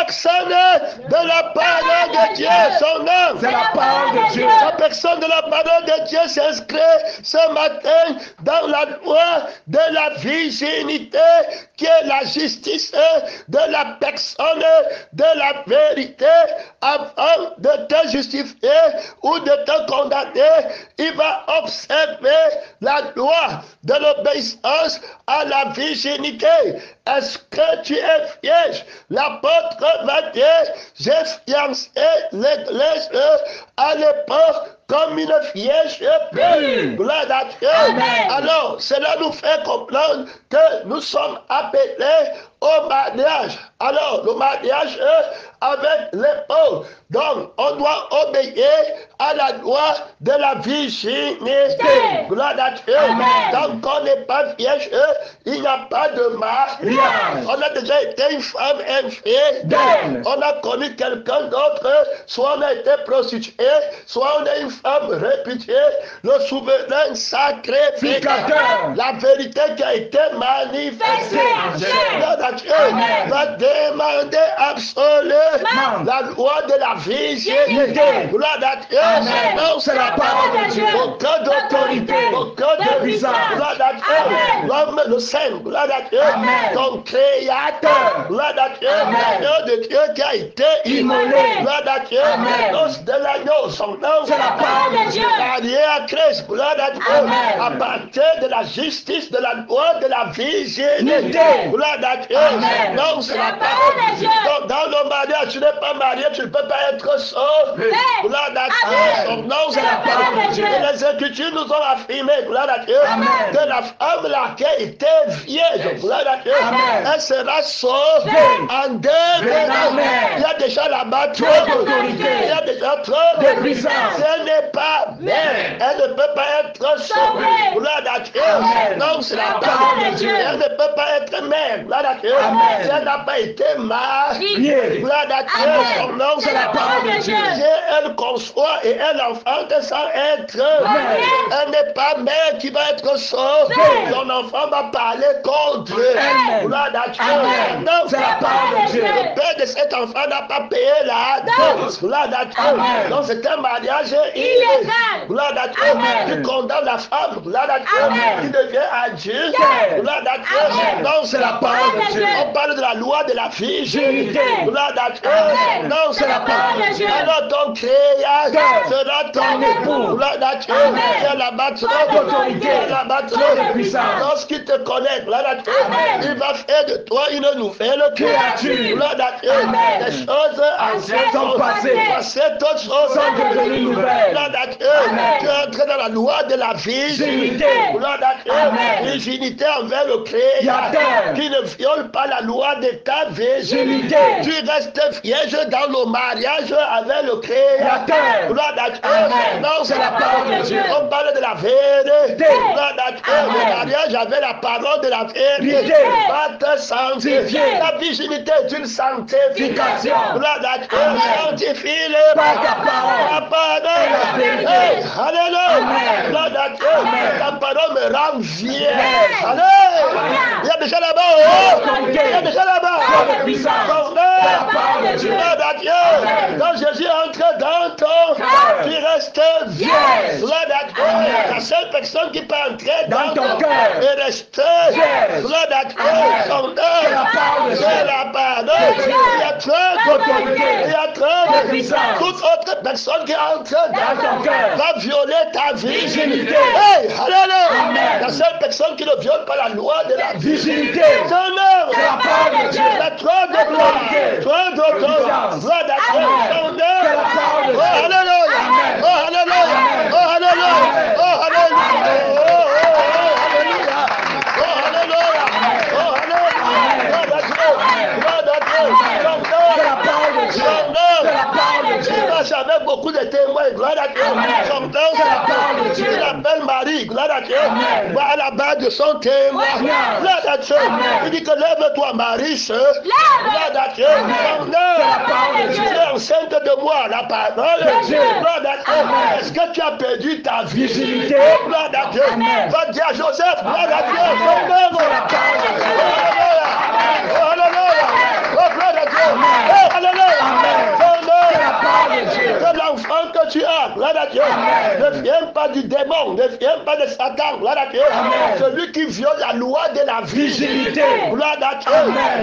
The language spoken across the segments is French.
personne de la parole de Dieu, son nom, c'est la parole de Dieu. la personne de la parole de Dieu s'inscrit ce matin dans la loi de la virginité, qui est la justice de la personne de la vérité. Avant de te justifier ou de te condamner, il va observer la loi de l'obéissance à la virginité. Est-ce que tu es vierge? L'apôtre va dire, j'ai fiancé l'église à l'époque comme une vierge pure. Gloire à Dieu. Alors, cela nous fait comprendre que nous sommes appelés au mariage. Alors, le mariage avec l'époux. Donc, on doit obéir à la loi de la virginité. Gloire à Dieu. Tant qu'on n'est pas vierge, il n'y a pas de mariage. On a déjà été une femme infidèle. On a connu quelqu'un d'autre. Soit on a été prostitué, soit on est une femme répudiée. Le souverain sacrificateur. La vérité qui a été manifestée. Gloire à Dieu. Va demander absolument la loi de la virginité. Gloire à Dieu. Non, c'est la parole de Dieu. Aucun d'autorité, aucun de puissance. Gloire à Dieu. L'homme, le Saint, gloire à Dieu. Ton créateur, gloire à Dieu. L'agneau de Dieu qui a été immolé. Gloire à Dieu. L'os de l'agneau, son nom, c'est la parole de Dieu. Marié à Christ, gloire à Dieu. À partir de la justice de la loi de la virginité. Gloire à Dieu. Non, c'est la parole de Dieu. Donc, dans le mariage, tu n'es pas marié, tu ne peux pas être sauvé. Gloire à Dieu. Donc, non, c'est la parole de Dieu. Et les Écritures nous ont affirmé, gloire à Dieu, que la femme laquelle était vierge, gloire à Dieu, elle sera sauvée en devenant. Il y a déjà là-bas trop d'autorité. Il y a déjà trop de puissance. Elle n'est pas mère. Elle ne peut pas être sauvée. Gloire à Dieu. Non, c'est la parole de Dieu. Elle ne peut pas être mère. Gloire à Dieu. Si elle n'a pas été mariée, gloire à Dieu, son nom, c'est la parole de Dieu. Si elle conçoit et elle enfante sans être mère, elle n'est pas mère qui va être sauvée. Son enfant va parler contre elle. Gloire à Dieu. Non, c'est la parole de Dieu. Le père de cet enfant n'a pas payé la dot. Gloire à Dieu. Donc c'est un mariage illégal. Gloire à Dieu. Tu condamnes la femme. Gloire à Dieu. Qui devient adulte. Gloire à Dieu. Non, c'est la parole de Dieu. On parle de la loi de la virginité. Gloire à Dieu. Non, c'est la parole de Dieu. Alors ton créateur sera ton époux. Gloire à Dieu. Il y a là-bas trop d'autorité. Il y a là-bas trop de puissance. Lorsqu'il te connaît, gloire à Dieu, il va faire de toi une nouvelle créature. Gloire à Dieu. Les choses anciennes sont passées. Toutes choses sont devenues nouvelles. Gloire à Dieu. Tu es entré dans la loi de la virginité. Gloire à Dieu. Virginité envers le créateur qui ne viole pas la loi de ta virginité. Tu restes vierge dans le mariage avec le créateur. Gloire à Dieu. Non, c'est la parole de Dieu. On parle de la vérité. Gloire à Dieu. Le mariage avec la parole de la vérité va te sanctifier. La virginité est une sanctification. Gloire à Dieu. Sanctifie-le par ta parole. La parole. Hey, alléluia. Gloire à Dieu. Ta parole me rend vierge. Alléluia. Il y a déjà là-bas. Il y a déjà là-bas. Gloire à Dieu. Quand Jésus entre dans ton cœur, tu restes vierge. Gloire à Dieu. La seule personne qui peut entrer dans ton cœur et rester gloire à Dieu. Son œuvre, c'est la parole. Il y a trop d'autorité. Il y a trop de puissance. Toute autre personne qui entre dans ton cœur va violer ta virginité. Hey, alléluia. La seule personne qui ne viole pas la loi de la virginité, son œuvre, c'est la parole de Dieu. Il y a trop de gloire, trop d'autorité. Gloire à Dieu. Son œuvre. Oh, alléluia. Oh, alléluia. Oh, alléluia. Oh, alléluia. Avec beaucoup de témoins, gloire à Dieu. Son nom, c'est la parole de Dieu. Il appelle Marie, gloire à Dieu. Va à la base de son témoin. Gloire à Dieu. Il dit que lève-toi, Marie, sœur. Gloire à Dieu. Son nom, c'est la parole de Dieu. Tu es enceinte de moi, la parole de Dieu. Gloire à Dieu. Est-ce que tu as perdu ta virginité? Gloire à Dieu. Va dire à Joseph, gloire à Dieu. Son nom, c'est la parole de Dieu. Alléluia. Oh, alléluia. Oh, gloire à Dieu. Alléluia. C'est l'enfant que tu as. Gloire à Dieu. Ne viens pas du démon. Ne viens pas de Satan. Gloire à Dieu. Celui qui viole la loi de la virginité. Gloire à Dieu.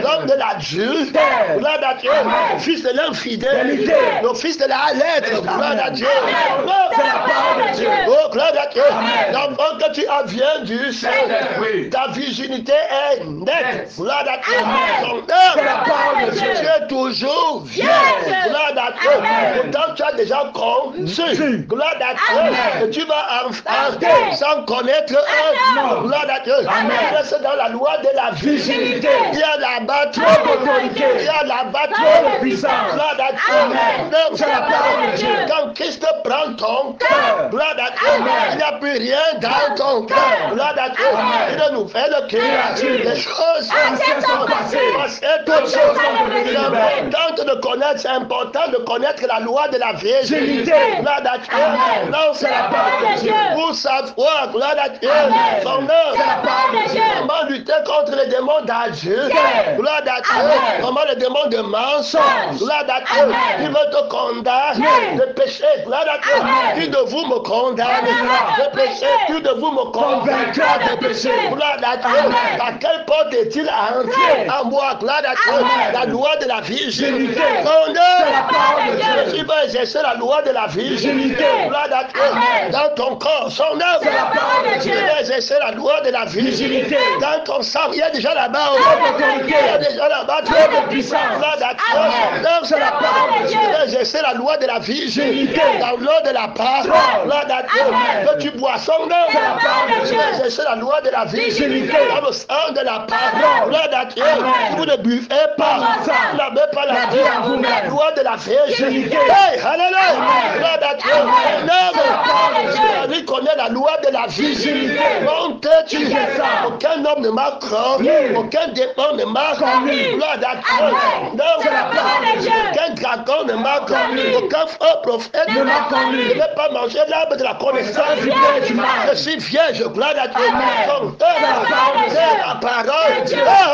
L'homme de l'adulte. Gloire à Dieu. Le fils de l'infidèle. Le fils de la lettre. Gloire à Dieu. C'est la parole de Dieu. Oh, gloire à Dieu. L'enfant que tu as vient du ciel. Ta virginité est nette. Gloire à Dieu. C'est la parole de Dieu. Tu es toujours vierge. Gloire à Dieu. Pourtant, tu as déjà conçu. Gloire à Dieu. Et tu vas enfanter sans connaître un. Gloire à Dieu. C'est dans la loi de la virginité. Il y a là-bas trop d'autorité. Il y a là-bas trop de puissance. Gloire à Dieu. C'est la parole de Dieu. Quand Christ prend ton cœur, gloire à Dieu, il n'y a plus rien dans ton cœur. Gloire à Dieu. Une nouvelle créature. Les choses sont passées. Toutes choses sont devenues. C'est important de connaître, c'est important de connaître la loi de la virginité. Gloire à Dieu. Non, c'est la parole de Dieu. Pour savoir, gloire à Dieu, son œuvre, c'est la parole de Dieu. Comment lutter contre les démons d'adulte. Gloire à Dieu. Comment les démons de mensonge. Gloire à Dieu. Ils veulent te condamner de péché. Gloire à Dieu. Qui de vous me condamne de péché? Qui de vous me convaincra de péché? Gloire à Dieu. À quelle porte est-il entré en moi? Gloire à Dieu. La loi de la virginité. Son œuvre. Tu vas exercer la loi de la virginité. Gloire à Dieu. Dans ton corps, son œuvre. Tu vas exercer la loi de la virginité. Dans ton sang, il y a déjà là-bas. Il y a déjà là-bas trop de puissance. Gloire à Dieu. Son œuvre, c'est la parole de Dieu. Tu vas exercer la loi de la virginité. Dans l'eau de la parole. Gloire à Dieu. Que tu bois son œuvre. Tu vas exercer la loi de la virginité. Dans le sang de la parole. Gloire à Dieu. Vous ne buvez pas. Vous n'avez pas la loi de la virginité. Hey, alléluia. Gloire à Dieu. Il connaît la loi de la virginité. Donc tu aucun homme ne m'a connu. Aucun démon ne m'a connu. Gloire à Dieu. Aucun dragon ne m'a connu. Aucun faux prophète ne m'a connu. Je ne vais pas manger l'arbre de la connaissance du bien et du mal. Je suis vierge. Gloire à Dieu. Donc c'est la parole.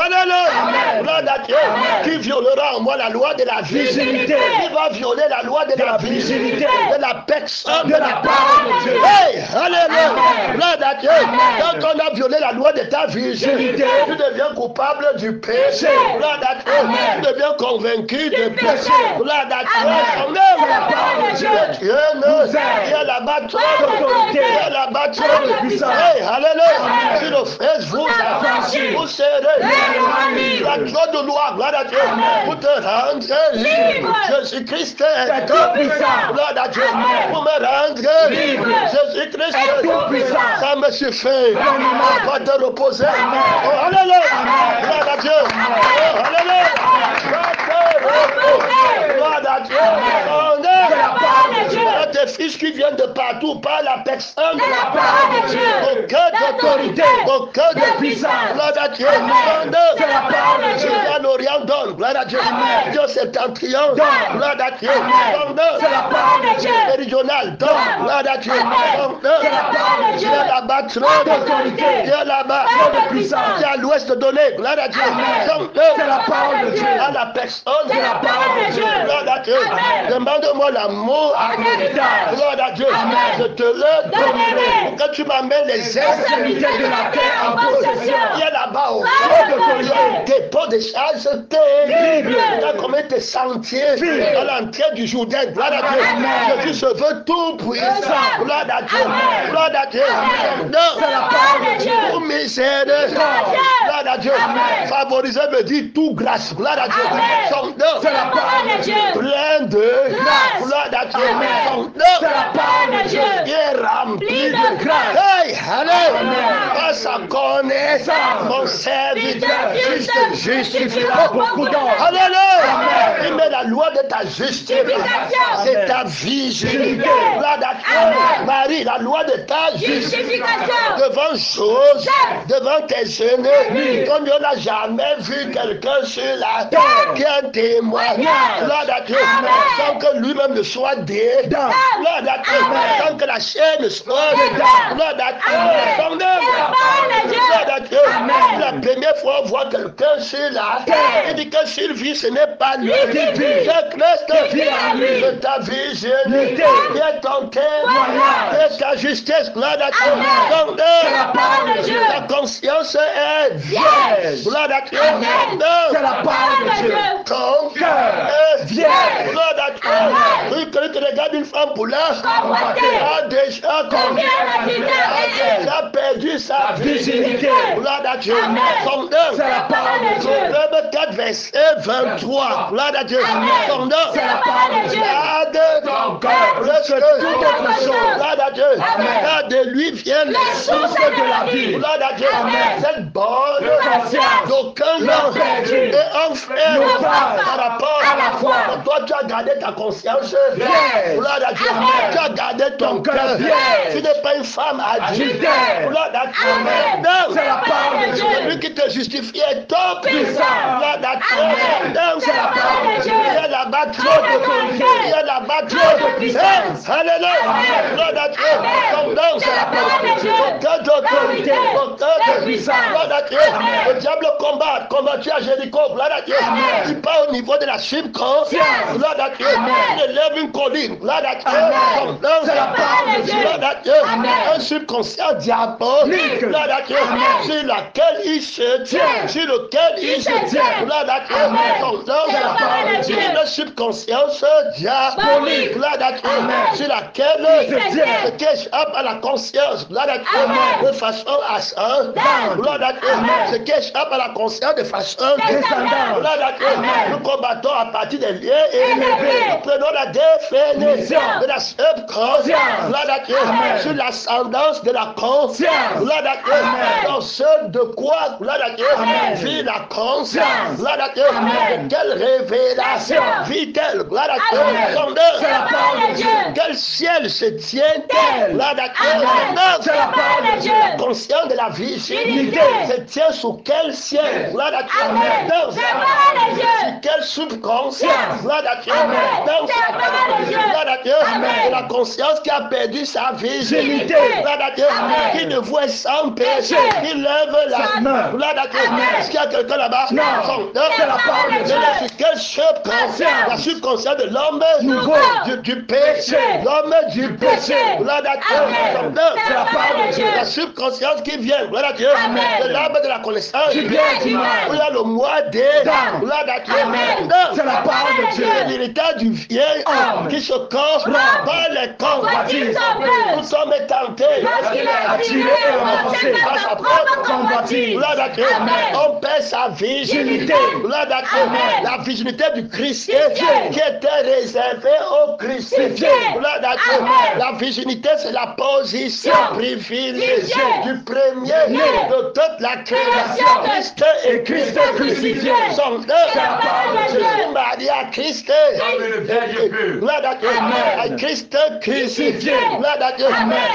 Alléluia. Gloire à Dieu. Qui violera en moi la loi de la virginité? Qui va violer la loi de la virginité? De la personne de la parole de Dieu. Hey, alléluia. Gloire à Dieu. Quand on a violé la loi de ta virginité, tu deviens coupable du péché. Gloire à Dieu. Tu deviens convaincu du péché. Gloire à Dieu. On aime la parole de Dieu. Dieu il y a là-bas trop d'autorité. Il y a là-bas trop de puissance. Hey, alléluia. Si nos frères vous avancez, vous serez. Il y a trop de loi. Gloire à Dieu. Pour te rendre libre. Jésus-Christ est tout puissant. Gloire à Dieu. Pour me rendre libre. Jésus-Christ est tout puissant. Ça me suffit. Va te reposer. Oh, alléluia. Gloire à Dieu. Oh, alléluia. Va te reposer. Gloire à Dieu. On est tes fils qui viennent de partout par la personne de la parole de Dieu. Aucun d'autorité. Aucun de puissance. Gloire à Dieu. C'est la parole de Dieu. L'Orient donne. Gloire à Dieu. Dieu septentrion. Gloire à Dieu. C'est la parole de Dieu. Méridional. Gloire à Dieu. C'est la parole de Dieu. Il y a là-bas trop d'autorité. Il y a là-bas trop de puissance. Il y a à l'ouest donné. Gloire à Dieu. C'est la parole de Dieu. À la personne. C'est la parole de Dieu. Gloire à Dieu. Demande-moi l'amour. Gloire à Dieu. Je te le donnerai. Quand tu m'amènes les extrémités de la terre en possession. Il y a là-bas au fond de dépôt de charges terribles. Dans combien de sentiers à l'entrée du Jourdain. Gloire à Dieu. Je veux tout puissant. Gloire à Dieu. Gloire à Dieu. Non, c'est la parole de Dieu. Tout misère. Gloire à Dieu. Favoriser me dit tout grâce. Gloire à Dieu. Son nom. C'est la parole de Dieu. Plein de grâce. Gloire à Dieu. Son nom. C'est la parole de Dieu. Il est rempli de grâce. Hey, allez. Par sa connaissance, mon serviteur justifiera beaucoup d'or. Alléluia. Il met la loi de ta justification. C'est ta virginité. Gloire à Dieu. Marie, la loi de ta justification. Devant chose, devant tes ennemis. Comme on n'a jamais vu quelqu'un sur la terre qui est un témoin. Gloire à Dieu. Sans que lui-même ne soit dedans. Gloire à Dieu. Sans que la chair ne soit dedans. Gloire à Dieu. Son œuvre. Gloire à Dieu. La première fois, on voit vois quelqu'un sur la terre, il dit que s'il vit, ce n'est pas lui qui vit. C'est Christ qui vit de ta virginité, de ton témoignage, de ta justice. Gloire à Dieu. Donc, ta conscience est vierge. Gloire à Dieu. C'est la parole de Dieu. Ton cœur est vierge. Gloire à Dieu. Oui, que tu regardes une femme pour là, a déjà perdu sa virginité. Gloire à Dieu. C'est la parole de Dieu. Proverbe 4, verset 23. Gloire à Dieu. C'est la parole de Dieu. Garde ton cœur. Plus que toute autre chose. Gloire à Dieu. Car de lui viennent les sources de la vie. Gloire à Dieu. Cette bonne conscience d'aucun homme et enfer par rapport à la foi. Toi, tu as gardé ta conscience. Gloire à Dieu. Tu as gardé ton cœur. Tu n'es pas une femme adulte. Gloire à Dieu. C'est la parole de Dieu. Celui qui te justifie est top puissant. Gloire à Dieu. C'est la parole de Dieu. Il y a là-bas trop d'autorité. Il y a là-bas trop de puissance. Alléluia. Gloire à Dieu. Donc, c'est la parole de Dieu. Aucun d'autorité. Aucun de puissance. Gloire à Dieu. Le diable combattu à Jéricho. Gloire à Dieu. Il part au niveau de la subconscience. Gloire à Dieu. Il élève une colline. Gloire à Dieu. Donc, c'est la parole de Dieu. Gloire à Dieu. Un subconscient diabolique. Gloire à Dieu. Sur laquelle il se tient. Sur lequel il se tient. Gloire à Dieu. Donc, c'est la parole de Dieu. Une subconscience diabolique. Gloire à Dieu. Sur laquelle il se tient. Ce qui échappe à la conscience. Gloire à Dieu. De façon ascendante. Gloire à Dieu. Ce qui échappe à la conscience de façon descendante. Gloire à Dieu. Nous combattons à partir des lieux élevés. Nous prenons la définition de la subconscience. Gloire à Dieu. Sur l'ascendance de la conscience. Gloire à Dieu. Dans ce de quoi, gloire à Dieu, vit la conscience. Gloire à Dieu. De quelle révélation vit-elle? Gloire à Dieu. C'est la parole de Dieu. Quel ciel se tient-elle? Gloire à Dieu. C'est la parole de Dieu. La conscience de la virginité se tient sous quel ciel? Gloire à Dieu. C'est la parole de Dieu. Sur quelle subconscience? Gloire à Dieu. C'est la parole de Dieu. Gloire à Dieu. C'est la conscience qui a perdu sa virginité. Gloire à Dieu. Qui ne voit sans péché. Qui lève la main. Gloire à Dieu. Est-ce qu'il y a quelqu'un là-bas? Non. C'est la parole de Dieu. Sur quelle subconscience? La subconscience de l'homme nouveau. Du péché. L'homme du péché. Gloire à Dieu. C'est la parole de Dieu. La subconscience qui vient. Gloire à Dieu. De l'arbre de la connaissance. Où il y a le mois des. Gloire à Dieu. C'est la parole de Dieu. C'est l'héritage du vieil homme qui se corrompt par les convoitises. Tout homme est tenté. Parce qu'il est attiré et renforcé par sa propre convoitise. Gloire à Dieu. On perd sa virginité. Gloire à Dieu. La virginité du Christ qui était réservée au crucifié. Gloire à Dieu. La virginité, c'est la position privilégiée du premier de toute la création. Christ et Christ crucifié sont deux. Marie à Christ. Gloire à Dieu. À Christ crucifié. Gloire à Dieu.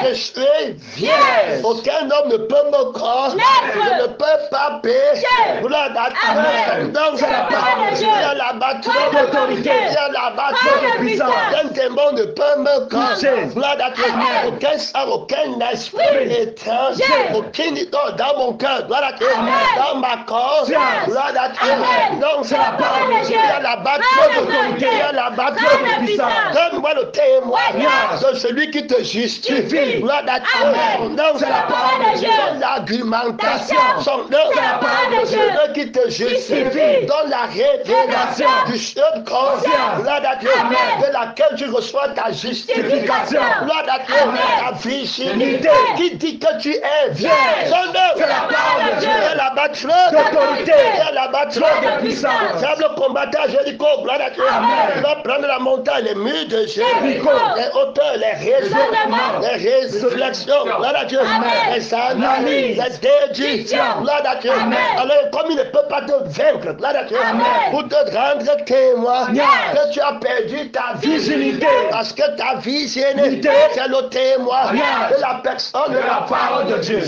Je suis vierge. Aucun homme ne peut me croire. Je ne peux pas pécher. Gloire à Dieu. Donc c'est la parole de Dieu. Il y a là-bas trop d'autorité. Il y a là-bas trop de puissance. Aucun démon ne peut me croire. Gloire à Dieu. Aucun sang, aucun esprit étranger. Aucune idole dans mon cœur. Gloire à Dieu. Dans ma corps. Gloire à Dieu. Donc c'est la parole de Dieu. Il y a là-bas trop d'autorité. Il y a là-bas trop de puissance. Donne-moi le témoignage de celui qui te justifie. Gloire à Dieu. Donc c'est la parole de Dieu. Donne l'argumentation. Son nom. C'est la parole de Dieu. Celui qui te justifie. Donne la révélation du subconscient. Gloire à Dieu. De laquelle tu reçois ta justification. Gloire à Dieu. Ta virginité. Qui dit que tu es vierge. Son nom. C'est la parole de Dieu. Il y a là-bas trop d'autorité. Il y a là-bas trop de puissance. Diable combattant Jéricho. Gloire à Dieu. Il va prendre la montagne, les murs de Jéricho, les hauteurs, les raisonnements, les réflexions. Gloire à Dieu. Les analyses, les déductions. Gloire à Dieu. Alors, comme il ne peut pas te vaincre, gloire à Dieu, pour te rendre témoin que tu as perdu ta virginité. Parce que ta virginité, c'est le témoin de la personne de la parole de Dieu.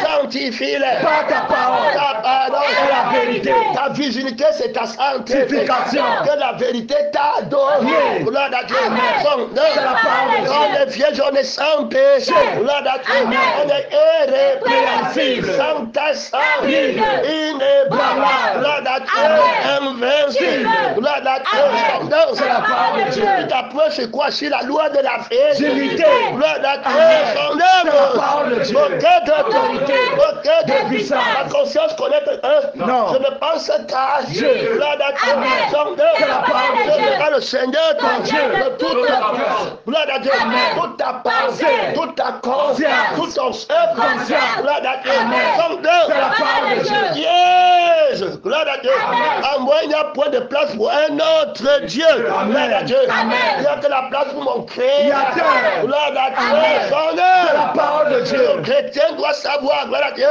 Sanctifie-les par ta parole. Ta parole est la vérité. Ta virginité, c'est ta sanctification. Que la vérité t'a donné. Gloire à Dieu. C'est la parole de Dieu. On est vierge, on est sans péché. Gloire à Dieu. On est irrépréhensible. insensible, sans ta sang, libre, inébranlable, gloire à Dieu, invincible, gloire à Dieu, non, c'est la parole de Dieu. il t'apprend c'est quoi? C'est la loi de la Virginité. gloire à Dieu, son C'est la œuvre, parole de Dieu. aucun d'autorité, aucun de puissance. La conscience connaît Non. je ne pense qu'à Dieu. gloire à Dieu, son œuvre, C'est la parole de Dieu. le Seigneur ton Dieu, Dieu. de toute ta force, gloire à Dieu, toute ta pensée, toute ta conscience, tout ton œuvre, gloire à Dieu, son œuvre, C'est la parole de Dieu. Yes! Gloire à Dieu. En moi, il n'y a point de place pour un autre Dieu. Gloire à Dieu. Il n'y a que la place pour mon Créateur. Gloire à Dieu. Son C'est œuvre. la parole de Dieu. Le chrétien doit savoir, gloire à Dieu,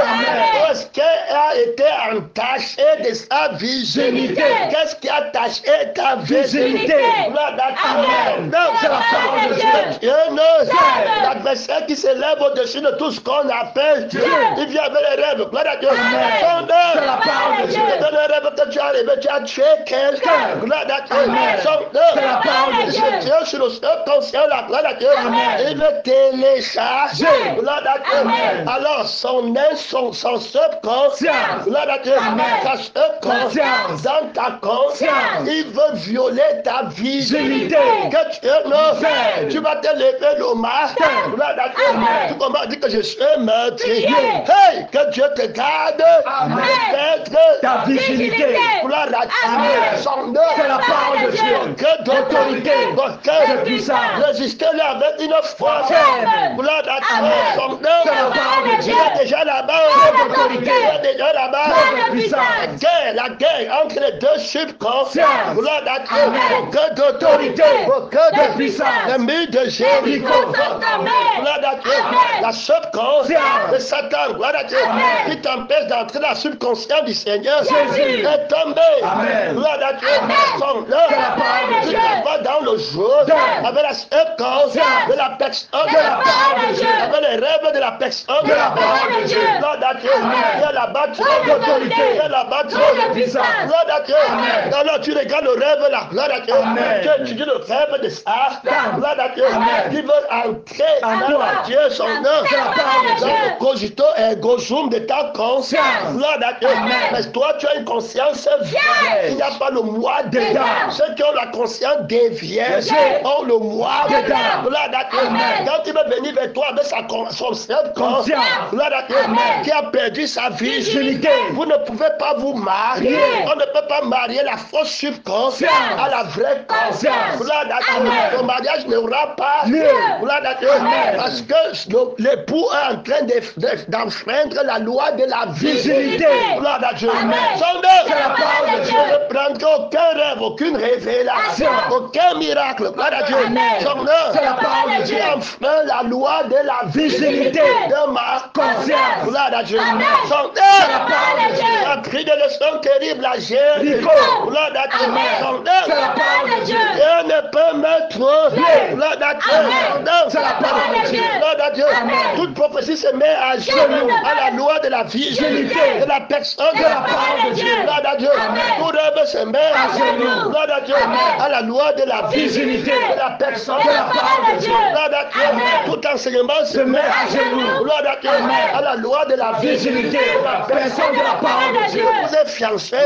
ce qui a été entaché de sa virginité. Qu'est-ce qui a taché ta virginité? Gloire à Dieu. Non, C'est la parole de Dieu. Dieu ne. L'adversaire qui s'élève au-dessus de tout ce qu'on appelle Dieu. Il vient avec les rêves. Gloire à Dieu. Son œuvre. C'est la parole de Dieu. Dans le rêve que tu as rêvé, tu as tué quelqu'un. Gloire à Dieu. Son œuvre. C'est la parole de Dieu. Dieu sur le subconscient, la gloire à Dieu. Il le télécharge. Gloire à Dieu. Alors, son subconscient, gloire à Dieu, ta subconscience, dans ta conscience, il veut violer ta virginité. Que tu vas te lever le matin. Gloire à Dieu. Tu commences à dire que je suis meurtrier. Hey, que Dieu te garde. D'être Ta virginité. gloire à Dieu. Son œuvre. C'est la parole de Dieu. Que d'autorité. De puissance. Résister-le avec une force. Gloire à Dieu. Son œuvre. C'est la parole de Dieu. Il est déjà là-bas. D'autorité. Il est déjà là-bas. De puissance. La guerre entre les deux subconscients. Gloire à Dieu. Amen. Aucun d'autorité. Aucun De puissance. Les murs de Jéricho. Gloire à Dieu. La subconscience de Satan. Gloire à Dieu. Qui t'empêche d'entrer dans la subconscience du Seigneur. Jésus. Est tombé. Amen. Gloire à Dieu. Son C'est la parole de œuvre. Dieu. Tu vas dans le jour avec la subconscience de la personne. De la parole de Dieu. Avec les rêves de la personne. De la parole de Dieu. Gloire à Dieu. Il y a là-bas tu D'autorité. Il y a là-bas tu De puissance. Gloire à Dieu. Amen. Alors tu regardes le rêve là. Gloire à Dieu. Amen. Tu étudies le rêve de ça. Gloire à Dieu. Amen. Qui veut entrer En dans toi. Dieu son œuvre. C'est la parole de Dans Dieu. le cogito et gozum de ta conscience. Gloire à Dieu. Amen. Mais toi tu as une conscience vierge. Il n'y a pas le moi dedans. Ceux qui ont la conscience des vierges ont le moi dedans. Gloire à Dieu. Quand il va venir vers toi avec son subconscient, gloire à Dieu, qui a perdu sa virginité, vous ne pouvez pas vous marier. On ne peut pas marier la fausse subconscience à la vraie conscience. Gloire à Dieu. Le mariage n'aura pas lieu. Gloire à Dieu. Parce que l'époux est en train d'enfreindre la loi de la virginité. Gloire à Dieu. Son œuvre, C'est la parole de Dieu. ne prendra aucun rêve, aucune révélation, aucun miracle. Gloire à Dieu. Son œuvre, C'est la parole de Dieu. qui enfreint la loi de la virginité de ma conscience. Gloire à Dieu. Son œuvre, parole de Dieu. a pris des leçons terribles à Jéricho. Gloire à Dieu. Son C'est la œuvre, parole de Dieu. Dieu ne peut me tromper. Gloire à Dieu. Son œuvre, C'est la parole de Dieu. gloire à Dieu. Toute prophétie se met à genoux à la loi de la virginité de la personne de la parole de Dieu. Gloire à Dieu. Tout rêve se met à genoux. Gloire à Dieu. À la loi de la virginité de la personne de la parole de Dieu. Gloire à Dieu. Tout enseignement se met à genoux. Gloire à Dieu. À la loi de la virginité de la personne de la parole de Dieu. Vous êtes fiancés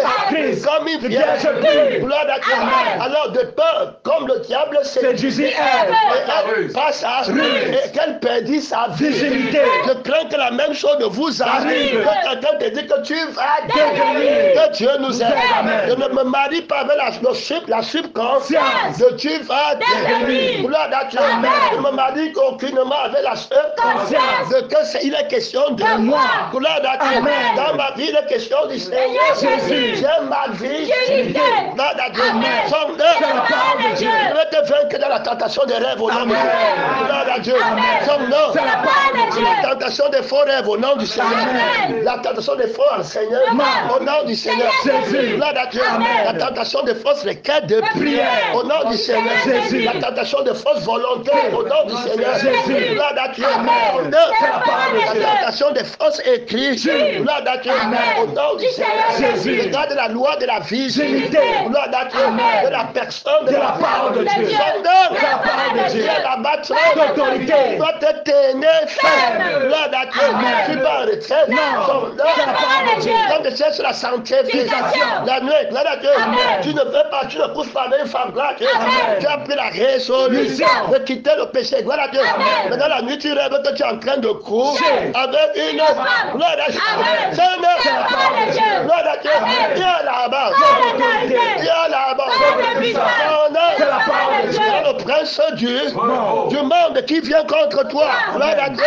comme une vierge pure. Gloire à Dieu. Alors de peur, comme le diable séduisit Ève, et elle passe à et qu'elle perdit sa virginité. Je crains que la même chose ne vous arrive. Que quelqu'un te dit que tu vas devenir. Que Dieu nous aide. Je ne me marie pas avec la subconscience de tu vas devenir. Gloire à Dieu. Je ne me marie aucunement avec la subconscience de que il est question de moi. Gloire à Dieu. Dans ma vie, il est question du Seigneur Jésus. J'aime ma vie. Gloire à Dieu. Son œuvre. Je vais te vaincre dans la tentation des rêves au nom de Dieu. Gloire à Dieu. Son nom. La tentation des faux rêves au nom du Seigneur. La tentation des faux enseignements au nom du Seigneur Jésus. Gloire à Dieu. La tentation des fausses requêtes de prière au nom du Seigneur Jésus. La tentation des fausses volontés au nom du Seigneur Jésus. Gloire à Dieu. La tentation des fausses écrits. Gloire à Dieu. Au nom du Seigneur Jésus. Regarde la loi de la virginité. Gloire à Dieu. De la personne de la parole de Dieu. Son œuvre. La parole de Dieu. La battre d'autorité. Doit te tenir ferme. Gloire à Dieu. Tu vas retraite. Non. Son nom. C'est la parole de Dieu. Quand tu cherches la santé physique, Fixation. la nuit, gloire à Dieu. Amen. Tu ne veux pas, tu ne couches pas avec une femme, gloire à Dieu. Amen. Tu as pris la résolution de quitter le péché, gloire à Dieu. Amen. Mais dans la nuit, tu rêves que tu es en train de courir Amen. avec une femme. gloire à Dieu. Amen. C'est un C'est la parole de Dieu. gloire à Dieu. Amen. Il y a là-bas. Parole d'autorité. Il y a là-bas. Parole de puissance. C'est la parole de Dieu. Le prince du monde qui vient contre toi. Gloire à Dieu.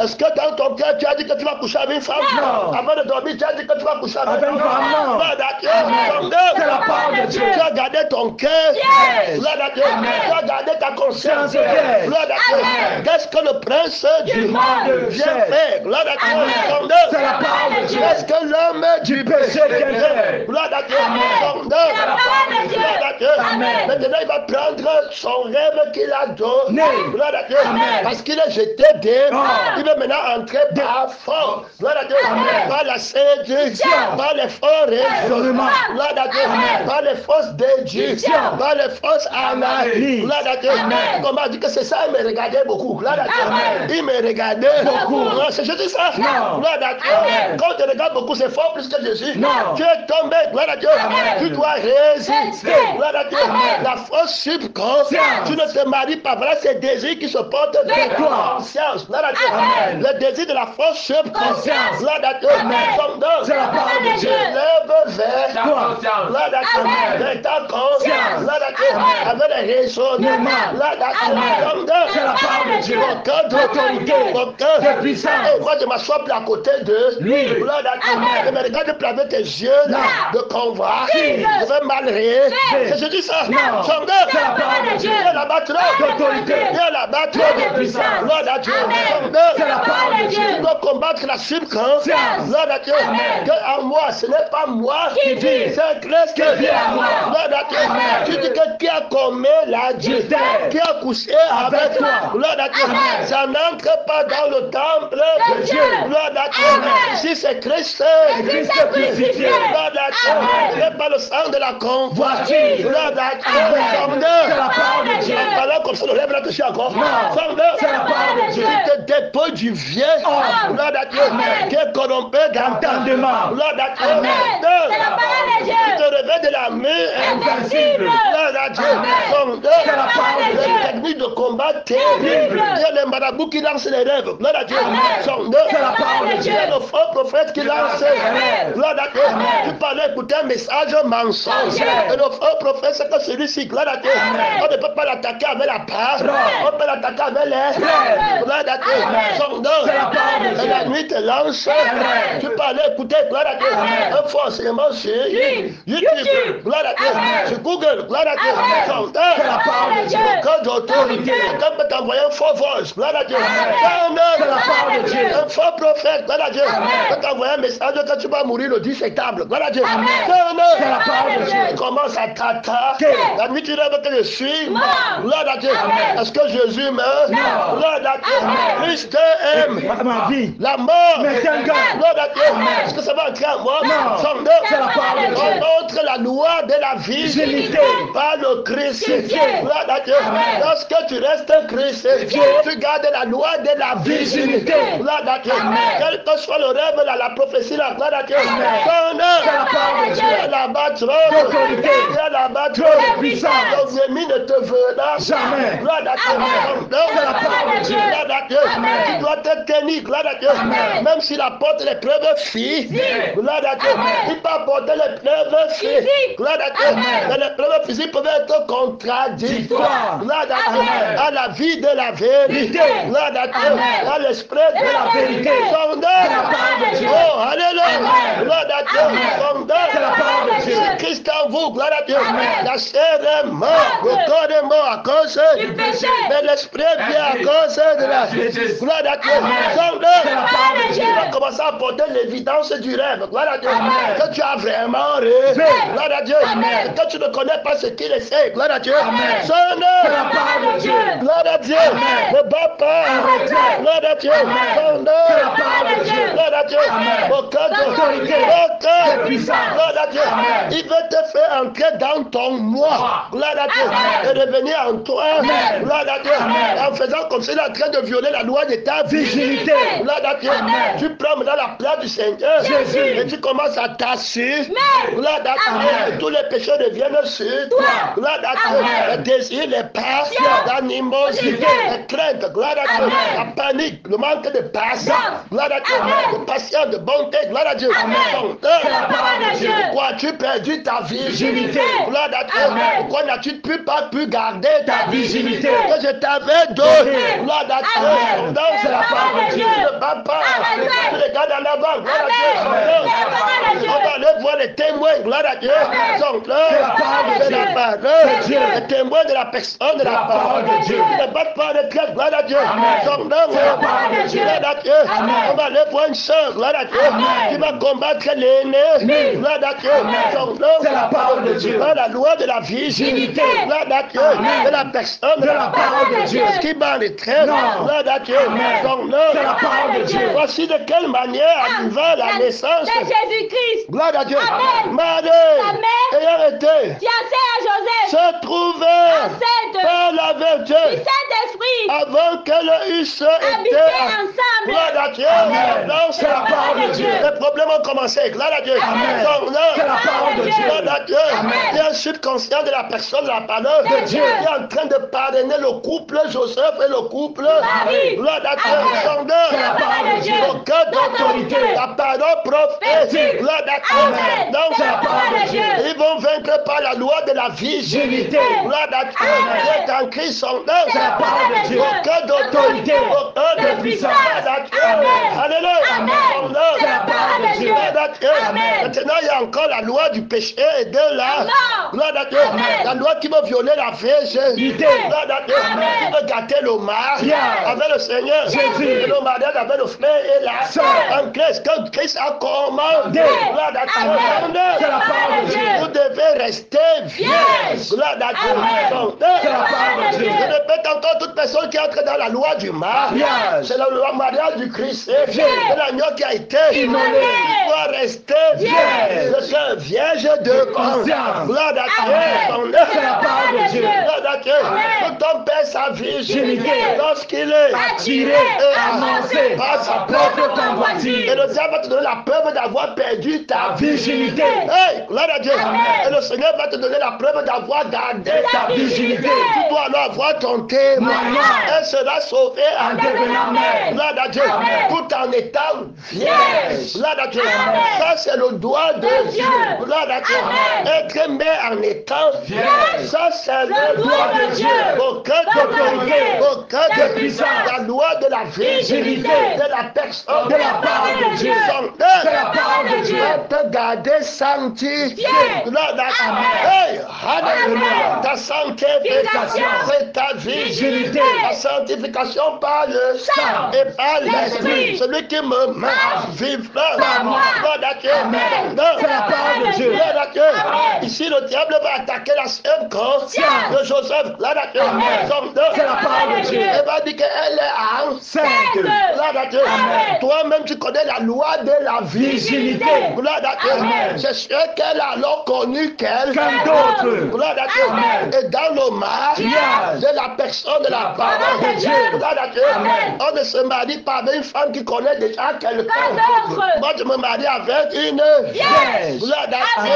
Est-ce que dans ton cœur, tu as dit que tu vas coucher avec une femme? Non. Avant de dormir, tu as dit que tu vas coucher avec Avec une femme, non. Gloire à Dieu. Amen. C'est la parole de Dieu. Tu as gardé ton cœur. Yes. Gloire à Dieu. Amen. Tu as gardé ta conscience. Yes. Gloire à Dieu. Amen. Qu'est-ce que le prince du Du monde monde vient fait. faire? Gloire à Dieu. Amen. C'est la parole de Dieu. Qu'est-ce que l'homme du péché vient faire? Gloire à Dieu. Amen. Son C'est la parole de Dieu. Gloire à Dieu. Amen. Maintenant, il va prendre son rêve qu'il a donné. Né. Gloire à Dieu. Amen. Parce qu'il est jeté dehors. Ah. Il va maintenant entrer par force. Gloire à Dieu. Amen. Par la séduction. Par les faux Absolument. raisons. Gloire à Dieu. Amen. Par les fausses déductions. Par les fausses analyses. Gloire à Dieu. Amen. Comment dit que c'est ça, il me regardait beaucoup. Gloire à Dieu. Amen. Il me regardait Beaucoup. Non, c'est juste ça. Non. Gloire à Dieu. Amen. Quand tu regardes beaucoup, c'est fort plus que Jésus. Non. Tu es tombé. Gloire à Dieu. Amen. Tu dois résister. Résister. Gloire à Dieu. Amen. La fausse subconscience. Tu ne te maries pas. Voilà ces désirs qui se portent de Vers ta toi. conscience. Gloire à Dieu. Amen. Le désir de la fausse subconscience. Gloire à Dieu. Amen. Son nom. C'est la parole de Dieu. Lève vers Toi. Gloire à Dieu. Amen. Vers ta conscience. Gloire à Dieu. Amen. Avec les raisonnements. Gloire à Dieu. Amen. Son nom. C'est la parole de Dieu. Aucun D'autorité. aucun De puissance. Et moi, je m'assois plus à côté de Lui. Gloire à Dieu. Amen. Et me regarde plus avec tes yeux là, Non. de convoi. Oui. Je vais mal rire. Oui. C'est dis ça. Non. Son nom. C'est la parole de Dieu. Il y a la D'autorité. Il y a la battre. De puissance. Gloire à Dieu. Amen. Son nom. C'est la parole de Dieu. Tu dois combattre la subconscience. Gloire à Dieu. Amen. Que en moi, ce n'est pas moi Qui vit. c'est Christ Qui vit en moi. Gloire à Dieu. Amen. Tu dis que qui a commis la Dieu, terre. qui a couché avec toi. Gloire à Dieu. Amen. Ça n'entre pas dans le temple de Dieu. Gloire à Dieu. Amen. Si c'est Christ, Christ crucifié. gloire à Dieu. Amen. Ce n'est pas le sang de la convoitise. Voiture. Gloire à Dieu. Amen. Son nom. C'est la parole de Dieu. En parlant comme ça, le rêve là touché encore. Non. Son nom. C'est la parole de Dieu. Tu te déposes du vieux. Oh. Gloire à Dieu. Amen. Qui est corrompu D'entendement. Gloire à Dieu. Amen. Non. C'est la parole de Dieu. Tu te réveilles de la main Invincible. Gloire à Dieu. Amen. Son nom. C'est la parole de Dieu. Les techniques de combat terribles. Il y a les marabouts qui lancent les rêves. Gloire à Dieu. Amen. Son nom. C'est la parole de Il Dieu. y a le faux prophète qui lance. Amen. Gloire à Dieu. Amen. Tu parlais écouter un message mensonge. Amen. Et le faux prophète, c'est que celui-ci, gloire à Dieu. Amen. On ne peut pas l'attaquer avec la page. Non. On peut l'attaquer avec les. Amen. Gloire à Dieu. Amen. Son nom. C'est la parole de Et Dieu. la nuit te lance. Amen. Tu parlais écouter, gloire à Dieu. Amen. Un faux enseignement sur Oui. YouTube. YouTube. Gloire à Dieu. Amen. Sur Google, gloire à Dieu. Amen. Son nom. C'est la parole de Dieu. Code d'autorité. Autorité. Quelqu'un peut t'envoyer un faux voice. Gloire à Dieu. Amen. Son nom. C'est la parole de Dieu. Un faux prophète. Gloire à Dieu. Amen. Peut t'envoyer un message que tu vas mourir le 10 septembre. Gloire à Dieu. Amen. Son nom. C'est la parole de Dieu. Il commence à t'attaquer. La nuit tu rêves que je suis mort. Gloire à Dieu. Amen. Est-ce que Jésus meurt? Non. Gloire à Dieu. Amen. Christ aime. Ma vie. La mort. Mais c'est un gars. Gloire à Dieu. Amen. Est-ce que ça va entrer en moi? Non. Son nom. C'est la parole de Dieu. On montre la loi de la Virginité. par le Christ. Crucifié. Gloire à Dieu. Amen. Lorsque tu restes crucifié, tu gardes la loi de la virginité. Virginité. Gloire à Dieu. Amen. Quel que soit le rêve, la prophétie, la gloire à Dieu. Amen. Son nom. C'est la parole de Dieu. Il y a la battre. D'autorité. Il y a la battre. De puissance. L'ennemi ne te verra Jamais. Gloire à Dieu. Amen. Son nom. C'est la parole de Dieu. Gloire à Dieu. Amen. Tu dois te tenir. Gloire à Dieu. Amen. Même s'il apporte l'épreuve physique. Gloire à Dieu. Amen. Il peut apporter l'épreuve physique. Gloire à Dieu. Amen. Mais l'épreuve physique peut être contradictoire. Gloire à Dieu. Amen. À la vie de la vérité. Gloire à Dieu. Amen. À l'esprit de la vérité. Son nom. C'est la parole de Dieu. Oh, alléluia. Amen. Gloire à Dieu. Amen. Son nom. C'est la parole de Dieu. C'est Christ en vous. Gloire à Dieu. Amen. La chair est morte. Le corps est mort à cause Du péché. mais l'esprit est bien à cause de la gloire à Dieu. Amen. Son nom. C'est la parole de Dieu. Tu vas commencer à porter l'évidence du rêve. Gloire à Dieu. Amen. Que tu as vraiment rêvé. Gloire à Dieu. Amen. Que tu ne connais pas ce qu'il essaie. Gloire à Dieu. Amen. Son C'est la nom. parole de Dieu. Gloire à Dieu. Amen. Ne bat pas. Arrêtez. Gloire à Dieu. Amen. Son nom. C'est la parole de Dieu. Gloire à à Dieu. Amen. Aucun D'autorité. aucun De puissance. gloire à Dieu. Amen. Il veut te faire entrer dans ton moi. Gloire à Dieu. Amen. Et revenir en toi. Amen. Gloire à Dieu. Amen. En faisant comme ça, il est en train de violer la loi de ta virginité. Gloire à Dieu. Amen. Tu prends maintenant la place du Seigneur. Jésus. Et tu commences à t'assurer. Amen. Gloire à Dieu. Amen. Et tous les péchés reviennent sur toi. Gloire à Dieu. Amen. Les désirs, les passions, l'animosité, les craintes. Gloire à Dieu. Amen. La panique, le manque de patience. Gloire à Dieu. Amen. De patience, de bonté. Gloire à Dieu. Amen. Donc, C'est la parole de Dieu. pourquoi as-tu perdu ta virginité? Gloire à Dieu. Amen. Pourquoi n'as-tu pas pu garder ta Ta virginité virginité que je t'avais donnée? Amen. Gloire à Dieu. Amen. Donc, c'est la parole de Dieu. Ne bats pas. Amen. Tu regardes en avant. Gloire à Dieu. Amen. C'est la parole de Dieu. On va aller voir les témoins. Gloire à Dieu. Amen. Donc là, C'est la parole de c'est Dieu. la parole De Dieu. Les témoins de la personne de la parole de Dieu. Ne battent pas les pieds. Gloire à Dieu. Amen. Donc là, C'est la parole de Dieu. gloire à Dieu. Amen. On va aller voir une soeur. Gloire à Dieu. Amen. Qui va combattre l'aîné. Oui. Gloire à Dieu. Amen. Donc là, C'est la parole de Dieu. Par la loi de la virginité. Gloire à Dieu. Amen. De la personne De la parole de Dieu. Qui bat les traits. Non. Gloire à Dieu. Amen. Donc là, C'est la parole de Dieu. voici de quelle manière arriva la naissance. de Jésus-Christ, Gloire à Dieu. Amen. Marie, Sa mère, ayant été, fiancée à Joseph, se trouvait enceinte par la du vertu Saint-Esprit, avant qu'elle eusse habitaient été. ensemble. Gloire à Dieu. Amen. Donc, C'est la parole de Dieu. Les problèmes ont commencé. Gloire à Dieu. Amen. Donc là, C'est la parole de Dieu. gloire à Dieu. Amen. Il est un subconscient de la personne, de la parole De Dieu. Il est en train de parrainer le couple Joseph et le couple Marie. Gloire à Dieu. Amen. Donc là, C'est la parole de Dieu. aucun d'autorité. D'autorité. La parole prophétique. Gloire à Dieu. Amen. Donc, C'est la parole de Dieu. ils vont vaincre par la loi de la virginité. Gloire à Dieu. Amen. Qui est en Christ son œuvre. C'est la parole de Dieu. Aucun d'autorité. Aucun De de puissance. Gloire à Dieu. Amen. Alléluia. Amen. Donc, C'est la parole de Dieu. gloire à Dieu. Amen. Maintenant, il y a encore la loi du péché et de la Non. gloire à Dieu. Amen. La loi qui veut violer la virginité. Gloire à Dieu. Amen. Qui veut gâter le mariage Yeah. avec le Seigneur. Jésus. Et le mariage avec le frère et la Sœur. en Christ. Quand Christ a commandé. Gloire à Dieu. Amen. C'est la parole de Dieu. Vous devez rester vierge. Gloire à Dieu. Amen. Donc, C'est la parole de Dieu. je répète encore, toute personne qui entre dans la loi du mariage, c'est le mariage du Christ. C'est l'agneau qui a été Immolé. Il doit rester Vierge. je suis un vierge de conscience. Gloire à Dieu. Amen. C'est la parole de Dieu. Gloire à Dieu. Amen. Tout homme perd sa virginité Virginité. lorsqu'il est Attiré, et annoncé par sa propre convoitise. Et le diable va te donner la preuve d'avoir perdu ta virginité. Hey, gloire à Dieu. Amen. Et le Seigneur va te donner la preuve d'avoir gardé Ta virginité. Tu dois alors avoir ton témoin. Témoignage. Elle sera sauvée en devenant mère. Gloire à Dieu. Amen. Tout en étant vierge. Gloire à Dieu. Amen. Ça, c'est le doigt de Dieu. Gloire à Dieu. Amen. Être mère en étant Vierge. Ça, c'est le doigt de Dieu. Aucun D'autorité. aucun De de puissance. la loi de la virginité Virginité. de la personne De la parole de Dieu. C'est la parole de Dieu. te garder sanctifié. Vierge. Gloire à Amen. Hey, alléluia. Amen. Ta sanctification, c'est ta virginité. Virginité. La sanctification par le sang Sang. et par l'esprit. L'esprit. Celui qui me met vivant. Par moi. Gloire à Dieu. Amen. Non. C'est la parole de Dieu. Gloire à Dieu. Amen. Ici, le diable va attaquer la sœur Conscience. de Joseph. Gloire à Dieu. Amen. Donc, C'est la parole de Dieu. elle va dire qu'elle est enceinte. Sainte. Gloire à Dieu. Amen. Toi-même, tu connais la loi de la virginité. Virginité. Gloire à Dieu. Amen. C'est sûr qu'elle a alors connu quelqu'un d'autre. Gloire à Dieu. Amen. Et dans le mariage de la personne de la parole de Dieu. Gloire à Dieu. Amen. On ne se marie pas avec une femme qui connaît déjà quelqu'un. Pas d'autre. Moi, je me marie avec une Vierge. Gloire à Amen.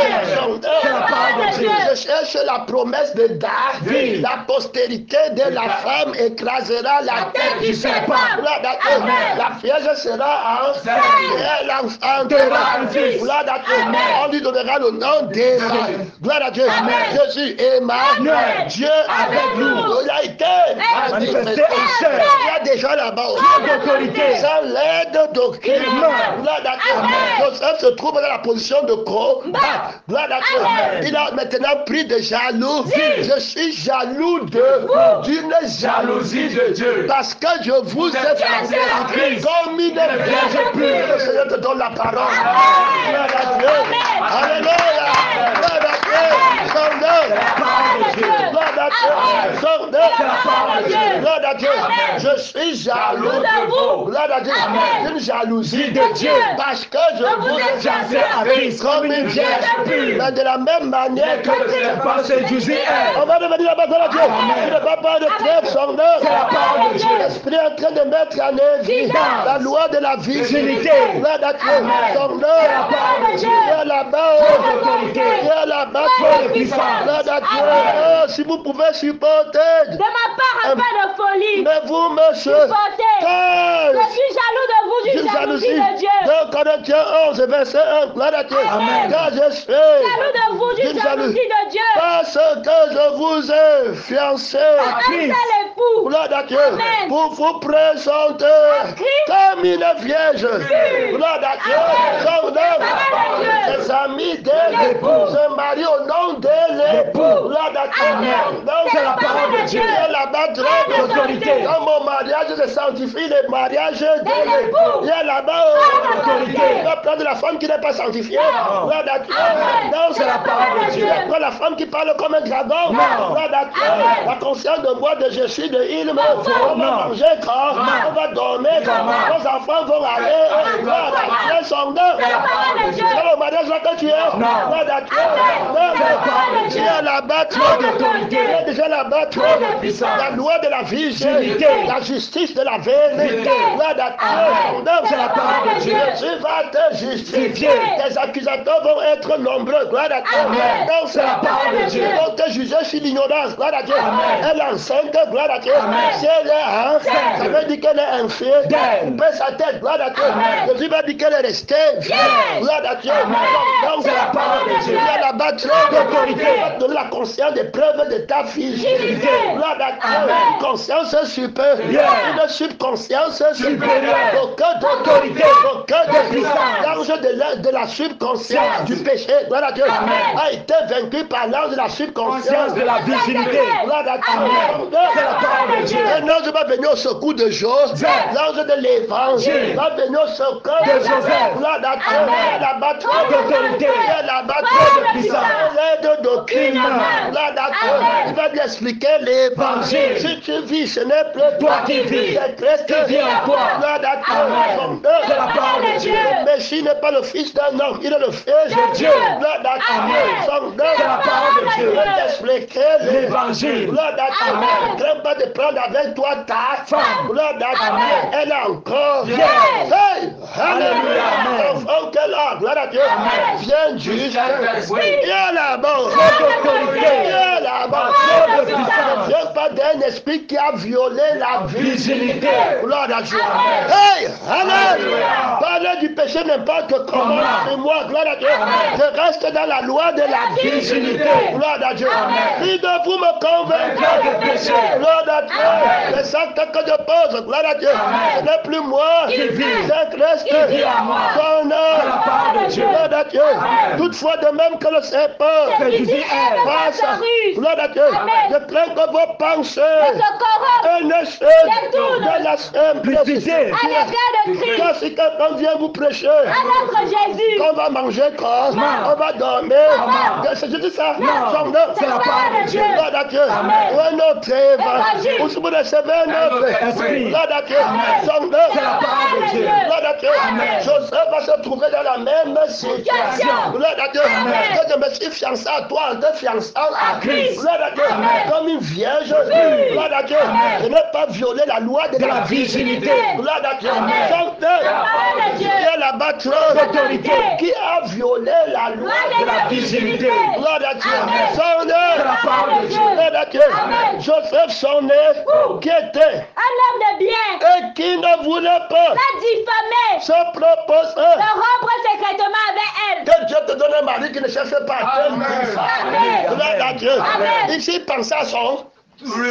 Dieu. C'est la parole de Dieu. Je cherche la promesse de David. Oui. La postérité de la femme écrasera la tête du serpent. Gloire à Dieu. Amen. La vierge sera enceinte. Elle enfantera un fils. Gloire à Dieu. Amen. On lui donnera le nom d'Emma. Gloire à Dieu. Amen. Jésus, Emmanuel. Amen. Dieu Avec nous. Il a été Manifesté en chair. Il y a des gens là-bas aussi. D'autorité. Sans l'aide d'aucun. Humain. Gloire à Dieu. Amen. Joseph se trouve dans la position de combat. Gloire à Dieu. Amen. Il a maintenant pris de jalousie. Je suis jaloux d'une jalousie de Dieu. parce que je vous ai placé en Christ comme une vierge pure. Le Seigneur te donne la parole. Gloire à Dieu. Alléluia. Gloire à Dieu. Son œuvre. Parole de Dieu. Gloire à Dieu. Son nom. Gloire à Dieu. Je suis jaloux de vous. Gloire à Dieu. Une jalousie de Dieu. Parce que je vous ai chassé à Christ comme une vierge pure. Mais de la même manière que c'est pas ce Jésus est. on va devenir la parole de Dieu. Tu ne vas pas de trêve son nom. C'est la parole de Dieu. L'Esprit est en train de mettre en œuvre la loi de la virginité. Gloire à Dieu. Son nom. Dieu est là-bas. Dieu est là-bas. Gloire à Dieu. Oh, si vous pouvez supporter. De ma part, un peu de folie. Mais vous, monsieur, Je suis jaloux de vous d'une jalousie de Dieu. 2 Corinthiens 11, verset 1. Gloire à Dieu. Car je suis Jaloux de vous d'une jalousie de Dieu. parce que je vous ai fiancé Un seul époux. gloire à Dieu, Amen. pour vous présenter comme une vierge. Gloire à Dieu. Son nom, les amis de l'époux se marient au nom de l'époux. Gloire à Dieu. Donc c'est la parole de Dieu. Il y a là-bas l'autorité. Dans mon mariage, je sanctifie le mariage de l'époux. Il y a là-bas l'autorité. Il va prendre la femme qui n'est pas sanctifiée. Gloire à Dieu. Donc c'est la parole de Dieu. Prends la femme qui parle comme un dragon. Gloire à Dieu. La conscience de moi de je suis de il on va manger quand on va dormir quand nos enfants vont aller. Gloire à Dieu. Son nom. C'est le mariage là que tu es. Gloire à Dieu. Tu es là-bas. Tu es déjà là-bas. La loi de la virginité, la justice de la vérité. Gloire à Dieu. C'est la parole de Dieu. Tu vas te justifier. Tes accusateurs vont être nombreux. Gloire à Dieu. Donc c'est la parole de Dieu. Donc te juger sur l'ignorance. Gloire à Dieu. Elle est enceinte. Gloire à Dieu. Si elle est enceinte, ça veut dire qu'elle est infidèle. Couper sa tête. Gloire à Dieu. Jésus va dire qu'elle est restée vierge. Gloire à Dieu. Donc c'est la parole de Dieu. Il y a là-bas d'autorité. Va te donner la conscience des preuves de ta virginité. Gloire à Dieu. Une conscience supérieure. Une subconscience supérieure. Aucun d'autorité. Aucun de puissance. L'ange de la subconscience du péché. Gloire à Dieu. A été vaincu par l'ange de la subconscience de la virginité. Gloire à Dieu. C'est la parole de Dieu. Un ange va venir au secours de Joseph. L'ange de l'évangile va venir au secours de Joseph. Gloire à Dieu. Il y a là-bas trop d'autorité. Il y a là-bas trop de puissance. Il y a de doctrine. Gloire à Dieu. Il va lui expliquer l'évangile. Si tu vis, ce n'est plus toi qui vis. C'est Christ qui vit en toi. Gloire à Dieu. C'est la parole de Dieu. Le Messie n'est pas le fils d'un homme. Il est le fils de Dieu. Gloire à Dieu. Son nom, c'est la parole de Dieu. Il va t'expliquer l'évangile. Gloire à Dieu. Ne crains pas de prendre avec toi ta femme. Gloire à Dieu. Elle a encore. Hey! Alléluia. Enfant qu'elle a. Gloire à Dieu. Viens juste. Il y a là-bas. Il y a là-bas. Viens pas d'un esprit qui a violé la virginité. Gloire à Dieu. Hey! Alléluia. Parler du péché n'importe comment. C'est moi. Gloire à Dieu. Je reste dans la loi de la virginité. Gloire à Dieu. Qui de vous me convaincra du péché? Gloire à Dieu. Les actes que je pose. Gloire à Dieu. Ce n'est plus moi qui vis. C'est Christ qui vit en moi. Son nom. Gloire à Dieu. Toutefois, de même que le serpent passe. Gloire à Dieu. Je crains que vos pensées ne se de la simplicité. Quand si quelqu'un vient vous prêcher, qu'on va manger quand, on va dormir. C'est juste ça. Son nom. C'est la parole de Dieu. Gloire à Dieu. Ou un autre évangile. Ou si vous recevez un autre esprit. Gloire à Dieu. Son nom. C'est la parole de Dieu. Gloire à Dieu. Joseph va se trouver dans la même situation. Gloire à Dieu. Que je me suis fiancé à toi en te fiançant à Christ. Gloire à Dieu. Comme une vierge. Gloire à Dieu. Je n'ai pas violé la loi de la virginité. Gloire à Dieu. Son nom. Il y a là-bas trop d'autorité qui a violé la loi de la virginité. Gloire à Dieu. Son nom. C'est la parole de Dieu. Gloire à Dieu. Joseph, son nez, qui était un homme de bien et qui ne voulait pas la diffamer, se proposer de rompre secrètement avec elle. que Dieu te donne un mari qui ne cherche pas à te diffamer. Gloire à Dieu. Ici, il pensait à son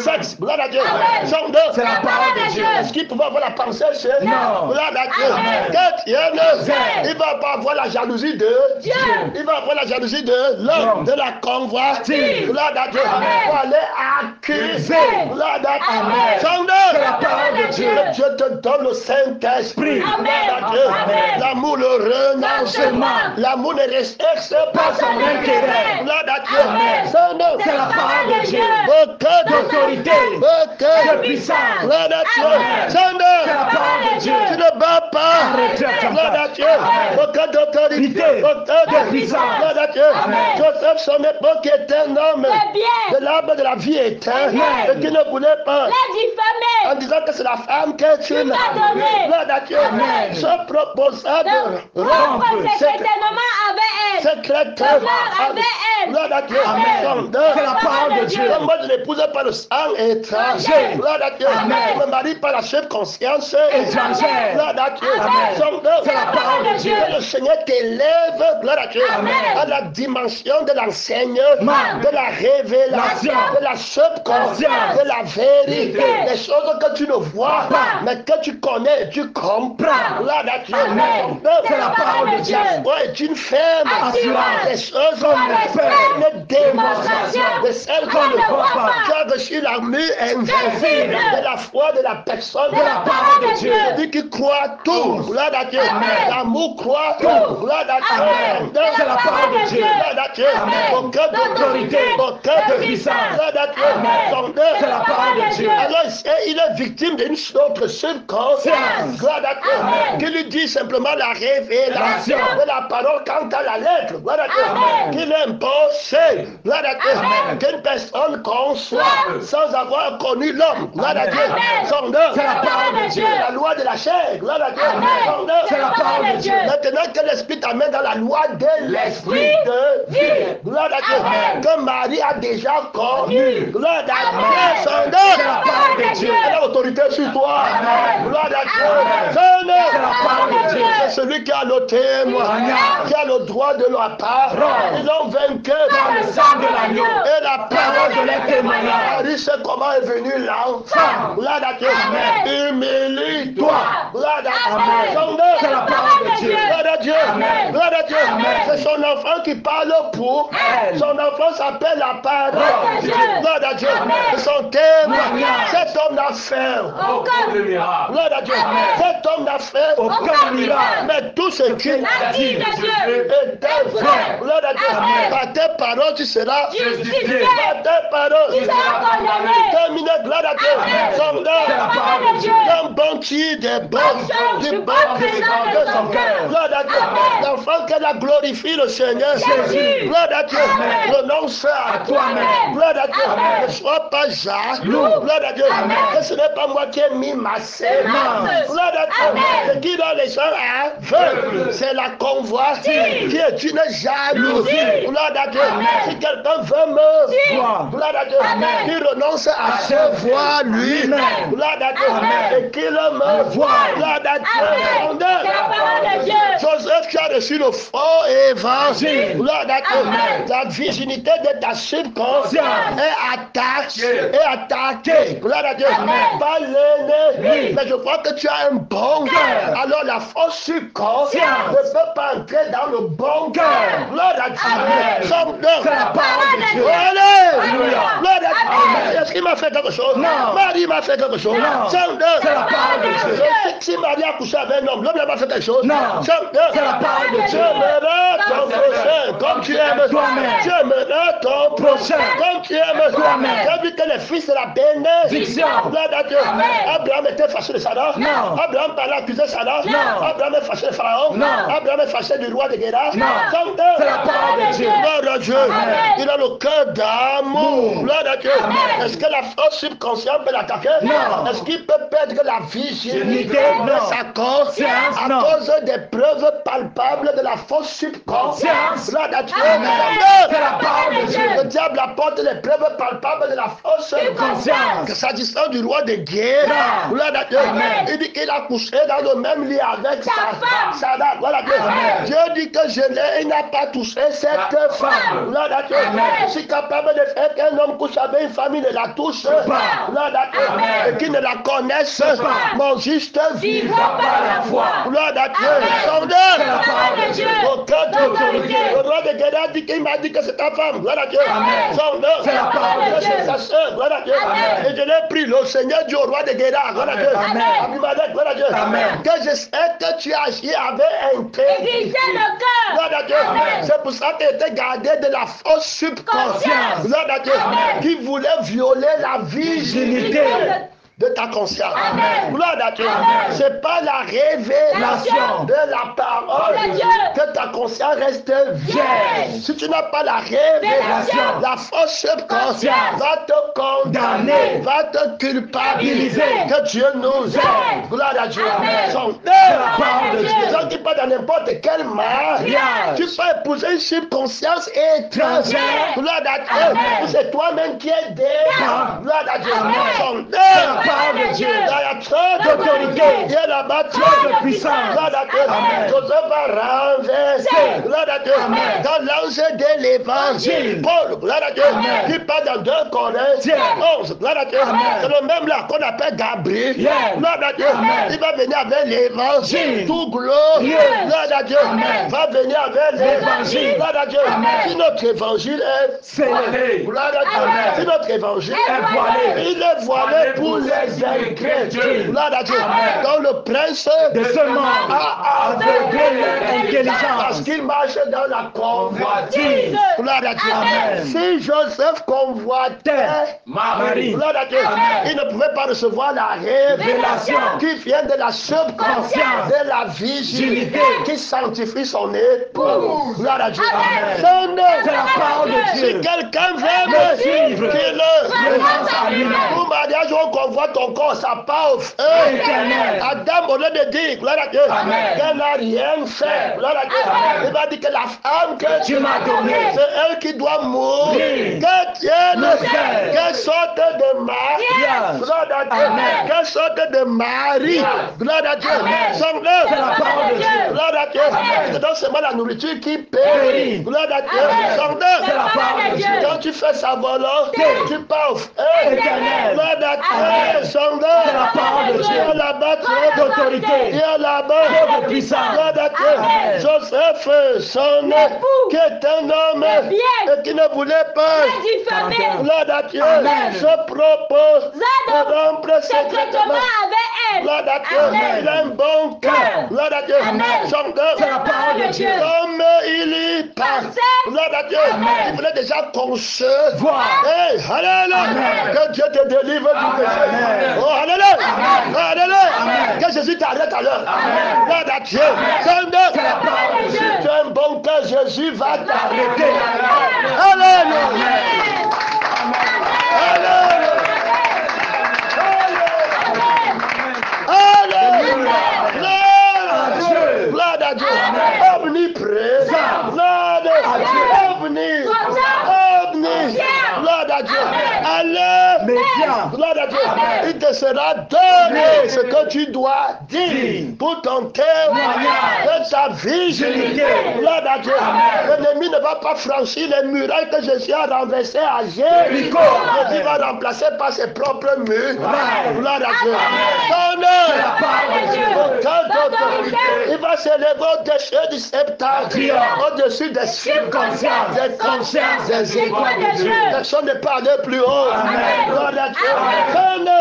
sexe. Gloire à Dieu. Son deux. C'est la parole de Dieu. Est-ce qu'il pouvait avoir la pensée chez Non. Gloire à Dieu. Amen. Quatrième, Zèle. il va pas avoir la jalousie de Dieu. Il va avoir la jalousie de l'homme, L'homme. de la convoitise. Gloire à Dieu. Amen. Pour aller accuser. Gloire à Dieu. Amen. Son C'est la deux. parole de Dieu. Que Dieu te donne le Saint-Esprit. Amen. Gloire à Dieu. Amen. L'amour, le renoncement. L'amour ne respecte pas son intérêt. Gloire à Dieu. Amen. Son deux. C'est la parole de Dieu. Aucun D'autorité. Aucun De puissance. Gloire à Dieu. Amen. Son C'est deux. la parole de Dieu. Tu ne bats pas. Arrêtez ton Gloire à temps. Dieu. Amen. Aucun d'autorité. Aucun de puissance. Gloire à Dieu. Amen. Joseph, son époque était un homme C'est bien. de l'arbre de la vie éteinte Amen. et qui ne voulait pas. Les diffamés. En disant que c'est la femme que tu Tu m'as donné. Gloire à Dieu. Amen. Se proposa de Rompre rompre secrètement avec elle. secrètement. avec elle. Gloire à Dieu. Amen. Son deux. C'est la parole de Dieu. Comme moi, je n'épouse pas le sang étranger. Amen. Gloire à Dieu. Amen. Je me marie par la chef conscience Étrangère. Gloire à Dieu. Amen. Son deux. C'est la parole de Dieu. Que le Seigneur t'élève, gloire à Dieu, Amen. à la dimension de l'enseignement, de la révélation, L'action. de la subconscience, Conscience. de la vérité, Vérité. des choses que tu ne vois Pas. mais que tu connais, tu comprends. Gloire à Dieu. Amen. Son deux. C'est la parole de Dieu. Ouais, est une ferme Assurance. des choses Comme qu'on le fait, Père. une démonstration de celles qu'on ne voit pas. pas. Tu as reçu l'armure invincible de la foi de la personne, De la parole de Dieu. celui qui croit tout. Gloire à Dieu. Amen. L'amour croit tout. Gloire à Dieu. Amen. Donc, C'est la parole de Dieu. Gloire à Dieu. Amen. Aucun D'autorité. aucun De puissance. Gloire à Dieu. Amen. Son deux. C'est la parole de Dieu. Alors, il est victime d'une autre circonstance. Gloire à Dieu. Amen. Qui lui dit simplement la révélation Amen. de la parole quant à la lettre. Gloire à Dieu. Amen. Qu'il impose. Gloire à Dieu. Amen. Qu'une personne conçoit sans avoir connu l'homme. Gloire à Amen. Dieu. Amen. Son deux. C'est la parole de Dieu. La loi de la chair. Gloire à Dieu. Amen. Son deux. C'est la parole de Dieu. Maintenant que l'Esprit t'amène dans la loi de l'Esprit de vie. Gloire à Dieu. Amen. Que Marie a déjà connu. Gloire à Dieu. Amen. Son C'est la deux. parole de Dieu. Elle a l'autorité sur toi. Amen. Gloire à Dieu. Amen. Son deux. C'est la parole de Dieu. C'est celui qui a le témoin, Amen. qui a le droit de la parole. Ils ont vaincu Dans le sang de l'agneau. et la parole de leur témoignage. Marie, c'est comment est venu l'enfant. Gloire à Dieu. Amen. Humilie-toi. Gloire à Dieu. Amen. Son deux. C'est la parole de Dieu. Gloire à Dieu. Amen. Gloire à Dieu. Amen. C'est son enfant qui parle pour Elle. son enfant s'appelle la parole. Gloire à Dieu. Gloire à Dieu. Amen. C'est son témoin. Amen. Cet homme d'affaires. Aucun. Gloire à Dieu. Amen. Cet homme d'affaires. Aucun miracle. Mais tout ce qu'il La vie de Dieu. était vrai. Gloire à Dieu. Amen. Par tes paroles, tu seras Justifié. par tes paroles. Tu seras condamné. Terminé, gloire à Dieu. Amen. Son C'est la nom. parole de Dieu. Un bon tir des bonnes, chose, du du bon bon présent présent de son cœur. Gloire à Dieu. Amen. L'enfant qu'elle a glorifié le Seigneur. Jésus. Gloire à Dieu. Amen. Renonce à toi-même. Gloire à Dieu. Amen. Ne sois pas jaloux. Lourd. Gloire à Dieu. Amen. Que ce n'est pas moi qui ai mis ma sémence. Gloire à Dieu. Amen. Ce qui rend les gens aveugles, c'est la convoitise qui est une jalousie. Gloire à Dieu. Amen. Si quelqu'un veut me Voir. gloire à Dieu, Amen. qu'il renonce à se voir lui-même. Gloire à Dieu. Amen. Et qu'il me voit. Gloire à Dieu. Amen. C'est la parole de Dieu. Joseph qui a reçu le faux évangile. Gloire à Dieu. Amen. La virginité de ta subconscience est attaquée. Gloire à Dieu. Amen. Pas l'aîné. Oui. Mais je crois que tu as un bon cœur. Alors la fausse subconscience ne peut pas entrer dans le bon cœur. Gloire à Dieu. Amen. Somme C'est la parole de Dieu. Allez! Alléluia. Gloire à Dieu. Amen. Est-ce qu'il m'a fait quelque chose? Non. Marie m'a fait quelque chose. Non. Somme C'est la parole de Dieu. Je sais que si Marie a couché avec un homme, l'homme n'a pas fait quelque chose. Non. Somme C'est la parole de Tu Dieu. aimeras ton prochain comme tu aimes Toi-même. Tu aimeras ton prochain comme tu aimes Toi-même. Tu as vu que les fils de la bénédiction. Diction. Gloire à Dieu. Amen. Abraham était fâché de Sarah. Non. Abraham parlait accuser Sarah. Non. Abraham est fâché de Pharaon. Non. Abraham est fâché du roi de Guéra. Non. Somme C'est la parole de Dieu. Gloire à Dieu. Amen. Il a le cœur d'amour. Gloire à Dieu. Amen. Est-ce que la force subconsciente peut l'attaquer? Non. Est-ce qu'il peut perdre la virginité Virginité, de non. sa conscience à Non. cause des preuves palpables capable de la fausse subconscience. Gloire à Dieu. C'est la parole de Dieu. Le diable apporte les preuves palpables de la fausse subconscience. S'agissant du roi de guerre, gloire à Dieu. Il dit qu'il a couché dans le même lit avec sa dame. Gloire à Dieu. Dieu dit que il n'a pas touché cette femme. Gloire à Dieu. Je suis capable de faire qu'un homme couche avec une femme, il ne la touche. Gloire à Dieu. Et qu'il ne la connaisse. Mon juste vivant par la foi. Gloire à Dieu. Sondeur. Le roi de guerre dit qu'il m'a dit que c'est ta femme. Gloire à Dieu. Sondeur. C'est sa soeur. Gloire à Dieu. Et je l'ai pris. Le Seigneur dit au roi de guerre. Gloire à Dieu. Abimelech. Gloire à Dieu. Que je sais que tu agis avec intégrité. Gloire à Dieu. C'est pour ça qu'il était gardé de la fausse subconscience. Gloire à Dieu. Qui voulait violer la virginité de ta conscience. Gloire à Dieu. C'est pas la révélation de la parole que ta conscience reste vierge. Si tu n'as pas la révélation, la fausse subconscience va te condamner, va te culpabiliser. Que Dieu nous aide. Gloire à Dieu. Son les gens qui parlent dans n'importe quel mariage, tu peux épouser une subconscience étrangère. Gloire à Dieu. C'est toi-même qui es défend. Gloire à Dieu. Son parole de Dieu. Il y a trop d'autorité. Il y a là-bas trop de puissance. Gloire à Dieu. Joseph va renverser. Gloire à Dieu. Dans l'ange de l'évangile. Paul, gloire à Dieu. Qui parle dans 2 Corinthiens 11. Gloire à Dieu. C'est le même là qu'on appelle Gabriel. Gloire à Dieu. Il va venir avec l'évangile. Tout glorieux. Gloire à Dieu. Va venir avec l'évangile. Gloire à Dieu. Si notre évangile est scellé. Gloire à Dieu. Si notre évangile est voilé. Il est voilé pour les incrédules. Gloire à Dieu. Donc le prince de ce monde a aveuglé leur intelligence parce qu'il marche dans la convoitise. Gloire à Dieu. Si Joseph convoitait Marie, gloire à Dieu, il ne pouvait pas recevoir la révélation qui vient de la subconscience de la virginité qui sanctifie son époux. Gloire à Dieu. C'est la parole de Dieu. Si quelqu'un veut me suivre, pour mariage, on convoite ton corps, ça part au feu. Adam, au lieu de dire, gloire à Dieu, qu'elle n'a rien fait, gloire à Dieu, il va dire que la femme que tu m'as donnée, c'est elle qui doit mourir. Que Dieu qu'elle sorte de Marie, gloire à Dieu, qu'elle sorte de Marie, gloire à Dieu, son œuvre, c'est la parole de Dieu, gloire à Dieu, c'est donc seulement la nourriture qui périt, gloire à Dieu, son œuvre, c'est la parole de Dieu, quand tu fais sa volonté, tu pars au feu, gloire à Dieu, son œuvre, c'est la parole de Dieu, il y a là-bas trop d'autorité, il y a là-bas trop de puissance, gloire à Dieu, Joseph, son époux, qui est un homme et qui ne voulait pas, gloire à Dieu, se propose de rompre secrètement avec elle, gloire à Dieu, il a un bon cœur, gloire à Dieu, son œuvre, c'est la parole de Dieu, comme il y passe, gloire à Dieu, il voulait déjà concevoir, hey, alléluia, que Dieu te délivre du péché, oh alléluia, alléluia, que Jésus t'arrête à l'heure, gloire à Dieu, son œuvre, c'est la parole de Dieu, tu as un bon cœur, Jésus va t'arrêter, alléluia, alléluia. Gloire à Dieu, omniprésent, gloire à Dieu, omni, gloire à Dieu, allez, gloire à Dieu, il te sera donné ce que tu dois dire pour ton témoignage de ta virginité, gloire à Dieu, l'ennemi ne va pas franchir les murailles que Jésus a renversées à Jéricho, mais il va remplacer par ses propres murs, gloire à Dieu, son œuvre, il va s'élever au-dessus du septentrion, au-dessus des circonstances, des consciences, des étoiles de Dieu. Personne ne peut aller plus haut. Gloire à Dieu.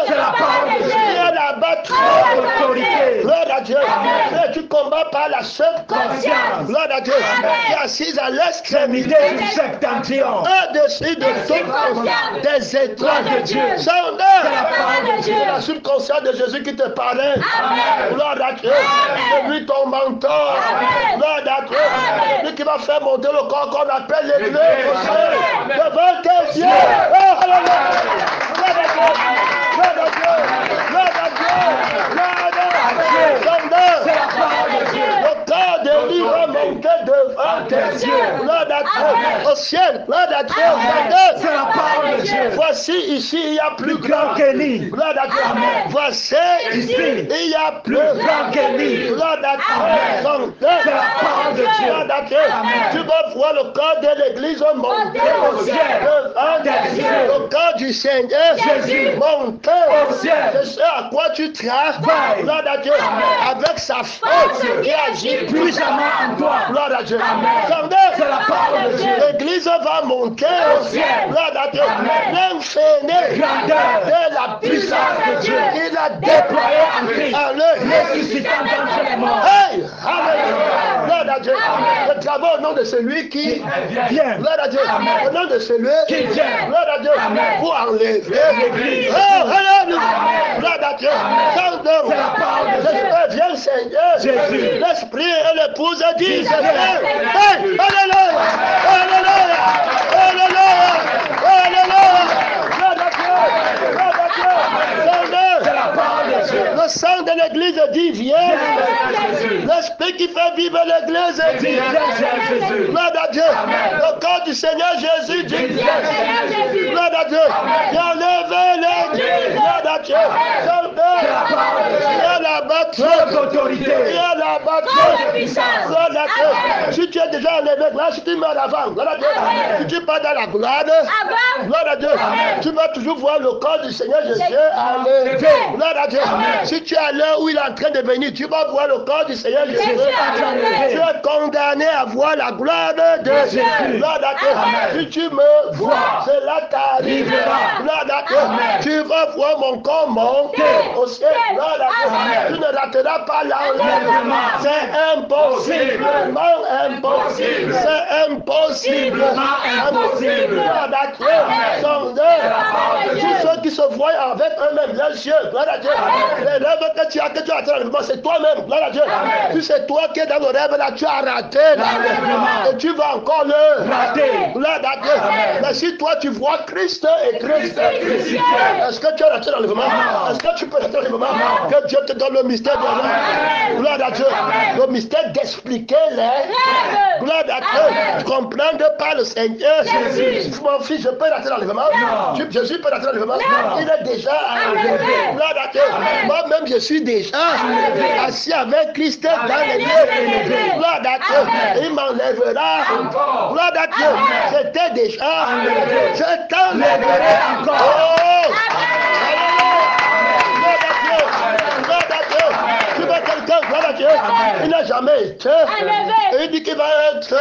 C'est la parole de Dieu. Il y a là-bas trop d'autorité. Gloire à Dieu. Et tu combats par la subconscience. Gloire à Dieu. Qui est assise à l'extrémité du septentrion, au-dessus de toute des étoiles de Dieu. C'est la parole de Dieu. C'est la subconscience de Jésus qui te parle. Gloire à Dieu. C'est lui ton mentor. Gloire à Dieu. C'est lui qui va faire monter le corps qu'on appelle l'église devant tes yeux. Oh, alléluia. Gloire à Dieu. Gloire à Dieu. Gloire à Dieu. Gloire à Dieu. C'est la parole de Dieu. Le corps de l'ivre tes yeux. Gloire à Dieu. Au ciel, gloire à Dieu. C'est la parole de Dieu. Voici ici, il y a plus grand qu'Élie. Gloire à Dieu. Voici ici, il y a plus grand qu'Élie. Gloire à Dieu. C'est la parole de Dieu. Gloire à Dieu. Tu vas voir le corps de l'église monter au ciel. Le corps du Seigneur Jésus monter au ciel. C'est ce à quoi tu travailles. Gloire à Dieu. Avec sa force qui agit puissamment en toi. Gloire à Dieu. C'est la parole de Dieu. L'église va monter au ciel. Gloire à Dieu. L'infini de la puissance de Dieu. Il a déployé en Christ. Ressuscitant d'entre les morts. Hey, alléluia. Gloire à Dieu. Je travaille au nom de celui qui vient. Gloire à Dieu. Au nom de celui qui vient. Gloire à Dieu. Pour enlever l'église. Oh, alléluia. Gloire à Dieu. C'est la parole de Dieu. L'Esprit vient, Seigneur. Jésus. L'Esprit et l'épouse disent hey, alléluia. Alléluia. Alléluia. Alléluia. Gloire à Dieu. Gloire à Dieu. C'est la parole de Dieu. Le sang de l'église dit viens. L'esprit qui fait vivre l'église dit viens. Gloire à Dieu. Le corps du Seigneur Jésus dit viens. Gloire à Dieu. Viens lever l'église. Gloire à Dieu. Viens la battre. Viens la battre. Gloire à Dieu. Si tu es déjà enlevé, là, si tu meurs avant, gloire à Dieu. Si tu pars dans la gloire, gloire à Dieu. Tu vas toujours voir le corps du Seigneur Jésus aller. Gloire à Dieu. Si tu es à l'heure où il est en train de venir, tu vas voir le corps du Seigneur Jésus. Tu es condamné à voir la gloire de Dieu. Gloire à Dieu. Si tu me vois, cela t'arrivera. Gloire à Dieu. Tu vas voir mon corps monter au ciel. Gloire à Dieu. Tu ne rateras pas l'enlèvement. C'est impossiblement impossible. C'est impossiblement impossible. Gloire à Dieu. Son œuvre. Tous ceux qui se voient avec eux-mêmes, les yeux. Gloire à Dieu. Les rêves que tu as raté l'enlèvement, c'est toi-même. Gloire à Dieu. Si c'est toi qui es dans le rêve là, tu as raté l'enlèvement. Et tu vas encore le rater. Gloire à Dieu. Mais si toi tu vois Christ et Christ crucifié, est-ce que tu as raté l'enlèvement? Est-ce que tu peux rater l'enlèvement? Que Dieu te donne le mystère de l'enlèvement. Gloire à Dieu. Le mystère d'expliquer les. Gloire à Dieu. Comprendre par le Seigneur Jésus. Mon fils, je peux rater l'enlèvement? Jésus peut rater l'enlèvement? Il est déjà enlevé. Gloire à Dieu. Moi-même, je suis déjà assis avec Christ dans les lieux. Gloire à Dieu. Il m'enlèvera encore. Gloire à Dieu. C'était déjà enlevé. Je t'enlèverai encore. Oh. Gloire à Dieu. Gloire à Dieu. Tu vois quelqu'un, gloire à Dieu. Il n'a jamais été. Et il dit qu'il va être.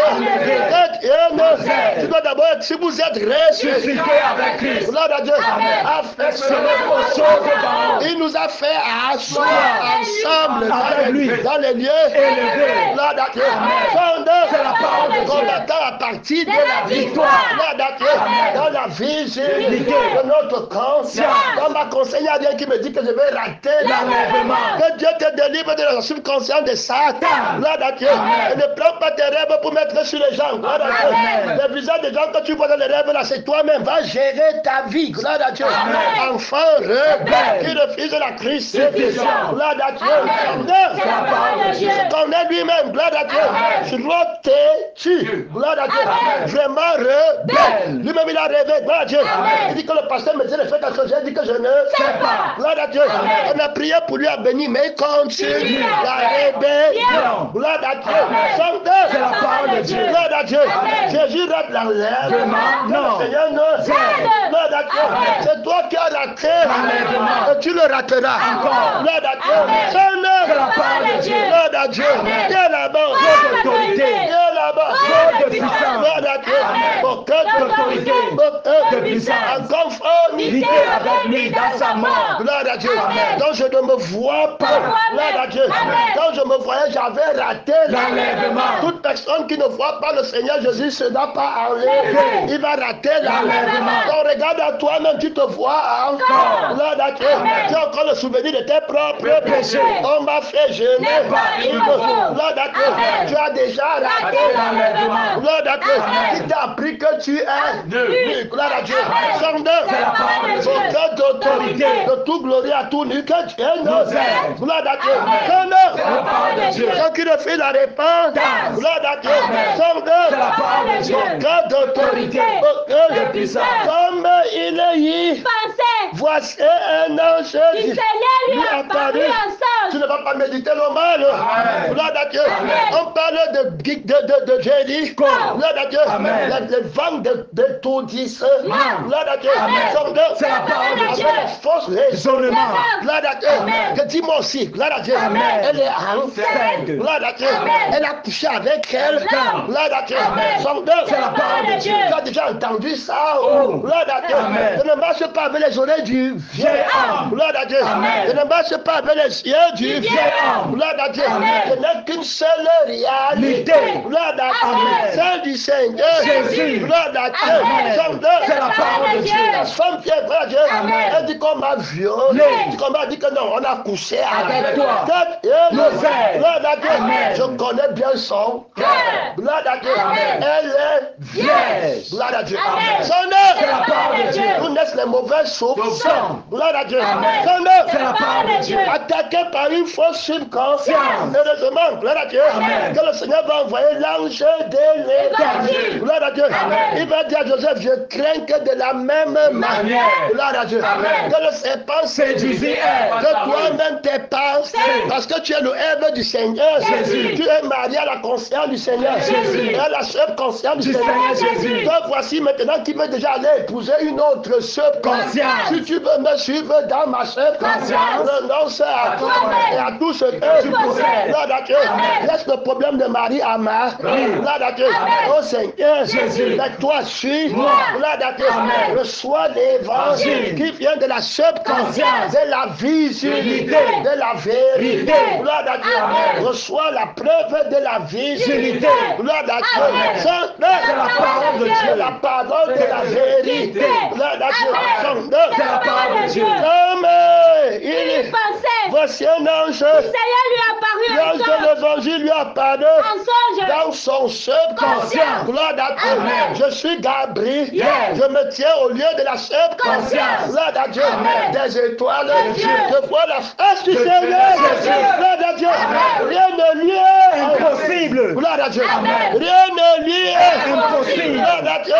Tu dois d'abord être, si vous êtes ressuscité avec Christ. Gloire à Dieu. Il nous a fait asseoir ensemble avec lui dans les lieux élevés. Gloire à Dieu. C'est la parole de Dieu. Combattant à partir de la victoire. Gloire à Dieu. Dans la vigilité de notre conscience. Dans ma conscience, il y a rien qui me dit que je vais rater l'enlèvement. Que Dieu te délivre de la subconscience de Satan. Gloire à Dieu. Et ne prends pas tes rêves pour mettre sur les gens. Gloire à Dieu. Le visage des gens que tu vois dans les rêves là, c'est toi-même. Va gérer ta vie. Gloire à Dieu. Enfant rebelle qui refuse la crucifixion. Gloire à Dieu. Se connaît lui-même. Gloire à Dieu. Têtu. Gloire à Dieu. Vraiment rebelle. Lui-même il a rêvé. Gloire à Dieu. Il dit que le pasteur me disait de faire quelque chose. J'ai dit que je ne sais pas. Gloire à Dieu. On a prié pour lui à bénir, mais il continue la rébellion. Gloire à Dieu. C'est la parole de Dieu. Gloire à Dieu. Jésus rate l'enlèvement. Non. Seigneur, non. Gloire à Dieu. C'est toi qui as raté. Et tu le rateras. Encore. Gloire à Dieu. C'est la parole de Dieu. Gloire à Dieu. Viens là-bas. Viens là-bas. Gloire à Dieu. Aucun d'autorité. Aucun de puissance. En conformité avec lui dans sa mort. Gloire à Dieu. Donc je ne me vois pas. Gloire à Dieu. Quand je me voyais, j'avais raté l'enlèvement. Toute personne qui ne voit pas le Seigneur Jésus ne doit pas enlever. Il va rater l'enlèvement. Donc regarde à toi-même, tu te vois encore. Gloire à Dieu. Tu as encore le souvenir de tes propres péchés. On m'a fait jeûner. Gloire à Dieu. Tu as déjà raté l'enlèvement. Gloire à Dieu. Il t'a appris que tu es nu. Gloire à Dieu. Son cœur d'autorité, de toute gloire à tout nu que tu es nu. Gloire à Dieu. Son qui refuse la réponse. Gloire à Dieu. Son cœur d'autorité, de puissance. Comme il est dit, voici un ange du Seigneur lui apparut en songe. Tu ne vas pas méditer le mal. Gloire à Dieu. On parle de Jésus. Gloire à Dieu. Les vents d'étourdissement. Gloire à Dieu. C'est la parole de Dieu. Fausse raisonnement. Gloire à Dieu. Que dis-moi aussi. Gloire à Dieu. Elle est enceinte. Gloire à Dieu. Elle a couché avec quelqu'un. Gloire à Dieu. C'est la parole de Dieu. Tu as déjà entendu ça. Gloire à Dieu. Je ne marche pas avec les oreilles du vieil homme. Gloire à Dieu. Je ne marche pas avec les yeux du vieil homme. Gloire à Dieu. Je n'ai qu'une seule réalité. Gloire à Dieu. Celle du Seigneur Jésus. Gloire à Dieu. C'est la parole de Dieu. La femme qui est gloire à Dieu. Elle dit qu'on m'a violé. Qu'on m'a dit que non, on a couché avec toi. Gloire à Dieu. Je connais bien son cœur. Gloire à Dieu. Elle est vierge. Gloire à Dieu. Son œuvre. C'est la parole de Dieu. Nous naissent les mauvais soupçons. Gloire à Dieu. Son œuvre. C'est la parole de Dieu. Attaqué par une fausse subconscience. Heureusement, gloire à Dieu, que le Seigneur va envoyer l'ange de l'Éternel. Gloire à Dieu. Il va dire à Joseph, je crains que de la même manière. Gloire à Dieu. Que le serpent séduisait, que toi-même tes pensées, parce que tu es le Ève du Seigneur Jésus. Tu es marié à la conscience du Seigneur Jésus. Et à la subconscience du Seigneur Jésus. Donc voici maintenant qui veut déjà aller épouser une autre subconscience. Si tu veux me suivre dans ma subconscience, renonce à toi et à tout ce que tu possèdes. Gloire à Dieu. Laisse le problème de Marie à Marthe. Gloire à Dieu. Oh Seigneur Jésus, mais toi suis-moi. Gloire à Dieu. Reçois l'évangile qui vient de la subconscience, de la virilité, de la vérité. Gloire à Dieu. Reçois la preuve de la virilité. Gloire à Dieu. C'est la parole de Dieu. La parole de la vérité. Gloire à Dieu. C'est la parole de Dieu. Il pensait. Voici un ange. Le Seigneur lui apparut en songe. L'ange de l'évangile lui apparut dans son subconscient. Gloire à Dieu. Je suis Gabriel. Je me tiens au lieu de la subconscience. Gloire à Dieu. Des étoiles. Je vois la face du Seigneur. Gloire à Dieu. Rien ne lui est impossible. Gloire à Dieu. Rien ne lui est impossible. Gloire à Dieu.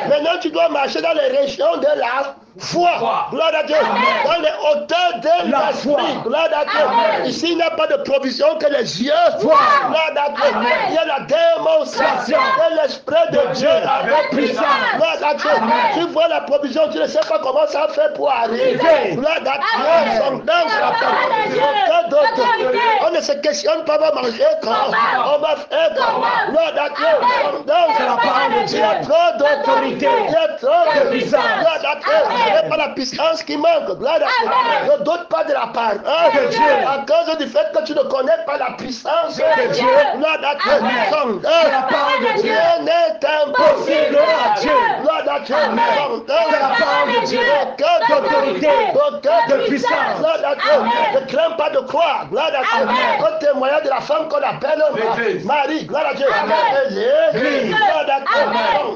Maintenant tu dois marcher dans les régions de la foi. Gloire à Dieu. Dans les hauteurs de la foi. Gloire à Dieu. Ici, il n'y a pas de provision que les yeux voient. Gloire à Dieu. Il y a la démonstration de l'Esprit de Dieu avec puissance. Gloire à Dieu. Tu vois la provision, tu ne sais pas comment ça fait pour arriver. Gloire à Dieu. Son nom sera pas. On ne se questionne pas, on va manger quand on va faire quand. Gloire à Dieu. Son nom sera pas. Il y a trop d'autorité. Il y a trop de puissance. Gloire à Dieu. Ce n'est pas la puissance qui manque. Gloire à Dieu. Ne doute pas de la part de Dieu. À cause du fait que tu ne connais pas la puissance de Dieu. Gloire à Dieu. Son la parole de Dieu n'est impossible à Dieu. Gloire à Dieu. Son la parole de Dieu. Aucun d'autorité. Aucun de puissance. Gloire à Dieu. Ne crains pas de croire. Gloire à Dieu. Au témoignage de la femme qu'on appelle Marie. Gloire à Dieu. Gloire à Dieu.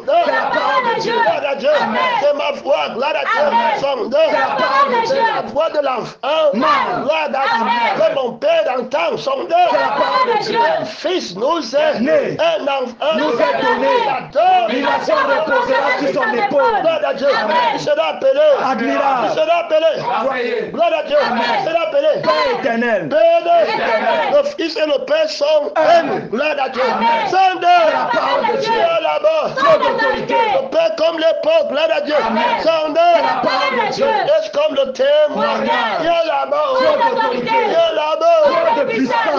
C'est la parole de Dieu. Gloire à Dieu. C'est ma foi. Gloire à Dieu. Son c'est la voix de l'enfant. Gloire à Dieu. Que mon Père entend. Son c'est la parole de Dieu. Un fils nous est né. Un enfant nous est donné. Il reposera sur son épaule. Gloire à Dieu. Il sera appelé admirable. Il sera appelé. Gloire à Dieu. Il sera appelé Père éternel. Le Fils et le Père sont un. Gloire à Dieu. Son la parole de Dieu là-bas. Le Père comme l'époque. Gloire à Dieu. Son la parole de Dieu. Est comme le témoignage. Il y a là-bas. Il y a là-bas.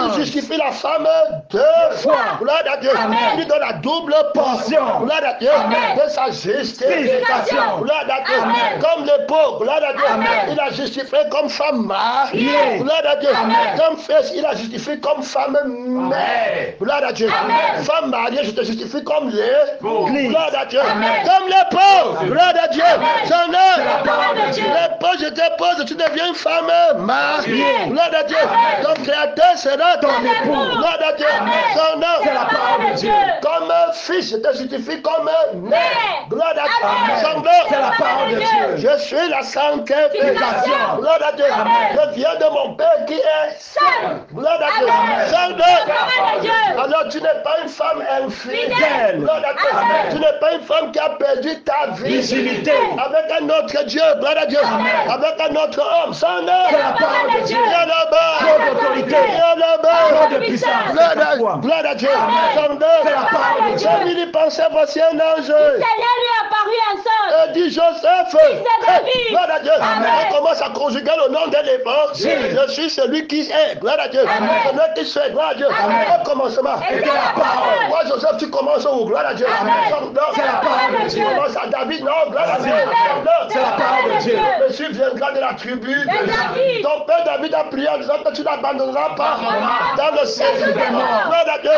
Il justifie la femme deux fois. Gloire à Dieu. Il lui donne la double portion. Gloire à Dieu. De sa justification. Gloire à Dieu. Comme l'époque. Gloire à Dieu. Il a justifié comme femme mariée. Gloire à Dieu. Comme fils, il a justifié comme femme mère. Gloire à Dieu. Femme mariée, je te justifie comme l'épouse. Gloire à Dieu. Comme l'époque. Gloire à Dieu. Son œuvre. L'épouse, je t'épouse, tu deviens une femme mariée. Gloire à Dieu. Ton créateur sera ton époux. Gloire à Dieu. Son œuvre. fils, je te justifie comme mère. Gloire à Dieu. Amen. C'est la parole de Dieu. Je suis la sanctification. Gloire à Dieu. Je viens de mon Père qui est saint. Gloire à Dieu. Saint. Alors tu n'es pas une femme infidèle. Gloire à Dieu. Tu n'es pas une femme qui a perdu ta virginité avec un autre Dieu. Gloire à Dieu. Avec un autre homme. Sans nom. C'est la parole de Dieu. Viens là-bas. Trop d'autorité. Viens là-bas. Trop de puissance. Gloire à Dieu. Sans nom. C'est la parole de Dieu. Il y pensait, voici un ange. Seigneur lui a apparu ensemble. Et dit Joseph. Fils de David. Gloire à Dieu. Amen. On commence à conjuguer le nom de l'évangile. Je suis celui qui est. Gloire à Dieu. Celui qui soit. Gloire à Dieu. Au commencement. Et c'est la parole. Moi, Joseph, tu commences où? Gloire à Dieu. C'est la parole de Tu Dieu. commences à David. Non, gloire à Dieu. C'est la parole de Dieu. Le Messie viendra de la tribu. David. Ton père David a prié en disant que tu n'abandonneras pas dans le séjour des morts. Gloire à Dieu.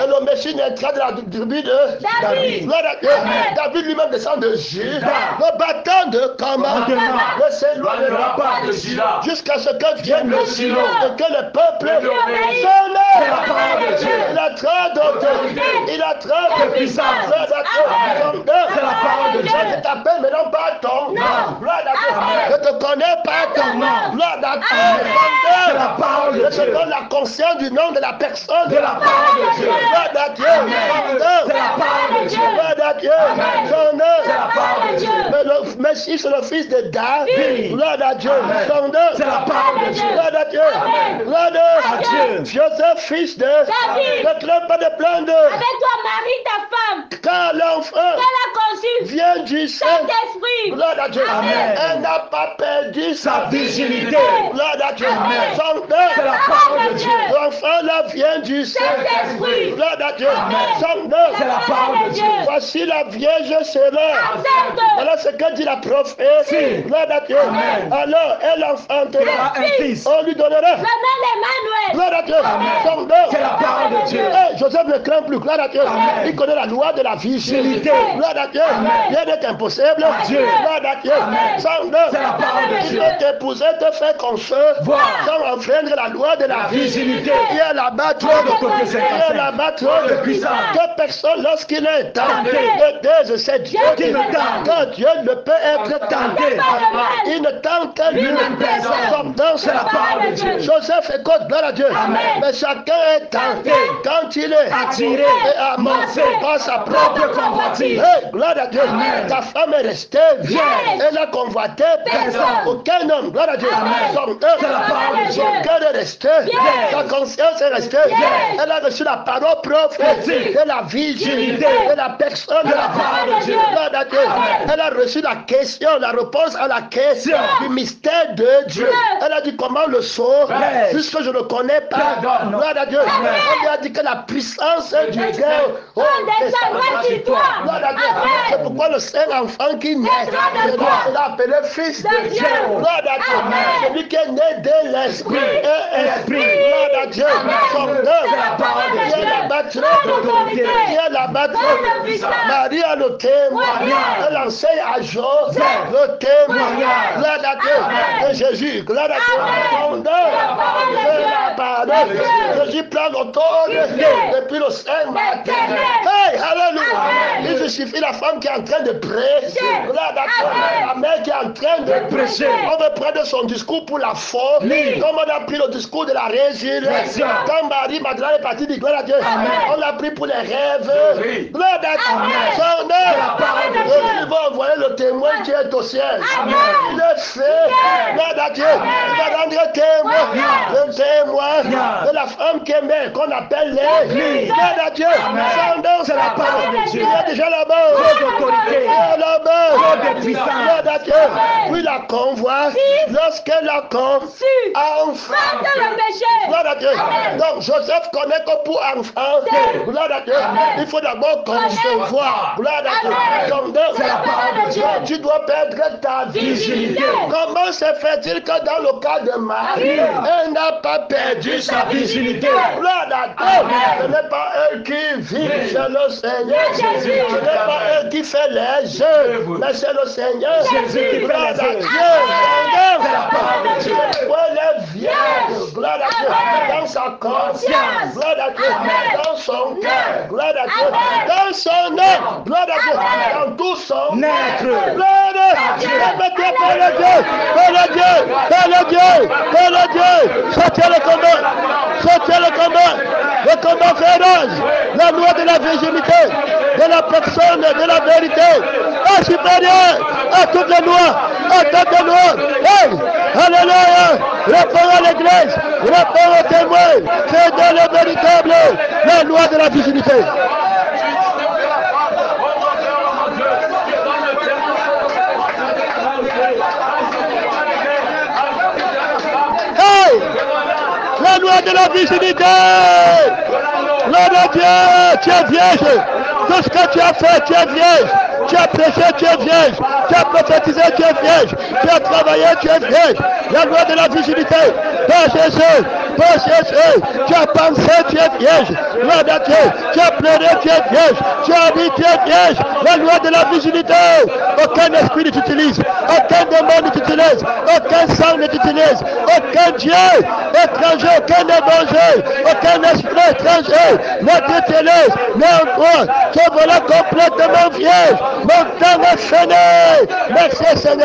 Et le Messie naîtra de la tribu de David. Gloire à Dieu. David lui-même descend de Juda. Le bâton de commandement ne s'éloignera pas de Juda jusqu'à ce que vienne le Silo et que le peuple C'est la parole de Dieu. Il a trop d'autorité. Il a trop de puissance. Gloire à Dieu. C'est la parole de Dieu. Je t'appelle maintenant pas ton nom. Gloire à Dieu. Je te connais pas ton nom. Gloire à Dieu. C'est la parole de Je te Dieu. donne la conscience du nom de la personne. De la parole de Dieu. Gloire à Dieu. C'est la parole de Dieu. Gloire à Dieu. Son nom. C'est la parole de Dieu. Mais le Messie, c'est le fils de David. Gloire à Dieu. Son nom. C'est la parole de Dieu. Gloire à Dieu. Gloire À à Dieu. Joseph, fils de David. ne crains pas de plaindre. Avec toi, Marie, ta femme. Car l'enfant Elle a conçu vient du Saint-Esprit. Gloire à Dieu. Amen. Elle n'a pas perdu Sa virginité. Gloire à Dieu. Amen. Son C'est la nom. parole de Dieu. L'enfant là vient du Saint-Esprit. Gloire à Dieu. Amen. Son nom. C'est la parole de Dieu. Voici la Vierge sera. Accepte. Voilà ce que dit la prophète. Si. Gloire à Dieu. Amen. Alors, elle enfantera. Un fils. On lui donnera. Le nom d'Emmanuel. Gloire à Dieu. Son nom. C'est la parole de Dieu. Joseph ne craint plus. Gloire à Dieu. Amen. Il connaît la loi de la virginité. Gloire à Dieu. Rien n'est impossible. Dieu. Gloire à Dieu. Amen. Son nom. C'est la parole de Il Dieu. peut t'épouser, te faire confiance. Voir. Sans enfreindre la loi de la virginité. Il y a là-bas trop d'autorité. Il y a là-bas trop de puissance. Que personne, lorsqu'il est tenté, Tenté. de c'est Dieu qui me tente. Quand Dieu ne peut être tenté. Il ne tente que Lui-même personne. Son nom, c'est la parole de Dieu. Joseph écoute, gloire à Dieu. Mais chacun est tenté quand il est Attiré. et amassé par sa propre convoitise. Hey, gloire à Dieu. Ta femme est restée vierge. Vierge. Elle a convoité personne. Aucun homme, gloire à Dieu. Son nom, C'est la parole de Dieu. son cœur est resté. Sa conscience est restée. Elle a reçu la parole prophétique de la virginité de la personne de la parole de Dieu. Gloire à Dieu. Elle a reçu la question, la réponse à la question du mystère de Dieu. Elle a dit comment le sauver puisque je ne connais pas. Gloire à Dieu. Elle lui a dit que la puissance du Dieu. Oh, gloire à Dieu. C'est pourquoi le seul enfant qui naît, il a appelé fils de Dieu. Gloire à Dieu. Celui qui est né de l'esprit et esprit. Gloire à Dieu. Son œuvre. Qui est la batterie. Qui est la batterie. Marie a le témoin. Elle enseigne à Joseph le témoignage. Gloire à Dieu. Et Jésus. Gloire à Dieu. Son œuvre. C'est la parole. Jésus prend l'autorité depuis le sein matin. Hey, alléluia. Il suffit la femme qui est en train de prêcher. Gloire à Dieu. La mère qui est en train de prêcher. On veut prendre son discours pour la faute. Comme on a pris le discours de la résurrection. Quand Marie Magdalene est partie dire gloire à Dieu. On l'a pris pour les rêves. Gloire à Dieu. Son œuvre. Jésus va envoyer le témoin qui est au ciel. Il est fait. Gloire à Dieu. Il va rendre témoin. Le témoin de la femme qui est mère, qu'on appelle l'Église. Gloire à Dieu. Son œuvre, c'est la parole de Dieu. Il est déjà là-bas. Il est là-bas. Gloire à Dieu. Puis la convoite, lorsqu'elle a conçu, enfant. Gloire à Dieu. Donc Joseph connaît que pour enfant, gloire à Dieu, il faut d'abord concevoir. Gloire à Dieu. Donc c'est la parole de Dieu. Tu dois perdre ta virginité. Comment se fait-il que dans le cas de Marie, elle n'a pas perdu sa virginité? Gloire à Dieu. Ce n'est pas elle qui vit, c'est le Seigneur. Ce n'est pas elle qui fait les jeux, mais c'est le Seigneur. Gloire à Dieu. Seigneur, elle est vierge. Gloire à Dieu. Dans sa conscience. Gloire à Dieu. Dans son cœur. Gloire à Dieu. Dans son âme. Gloire à Dieu. Dans tout son être. Gloire à Dieu. Par le Dieu. Par le Dieu. Par le Dieu. Par le Dieu. Sortez le combat. Sortez le combat. Le combat féroce. La loi de la virginité. De la personne, de la vérité. Est supérieur à toutes les lois. À toutes les lois. Hey. Alléluia. Réponds à l'église. Réponds aux témoins. C'est dans le véritable. La loi de la virginité. Hey! La loi de la virginité! Gloire à Dieu! Tu es vierge! Tout ce que tu as fait, tu es vierge! Tu as prêché, tu es vierge! Tu as prophétisé, tu es vierge! Tu as travaillé, tu es vierge! La loi de la virginité! Par Jésus! Par Jésus! Tu as pensé, tu es vierge! Gloire à Dieu! Tu as pleuré, tu es vierge! Tu as dit, tu es vierge! La loi de la virginité! Aucun esprit ne t'utilise! Aucun démon ne t'utilise! Aucun sang ne t'utilise! Aucun Dieu étranger! Aucun étranger! Aucun esprit étranger ne t'utilise! Mais en toi, tu es voilà complètement vierge! Mon temps est fini! Merci Seigneur!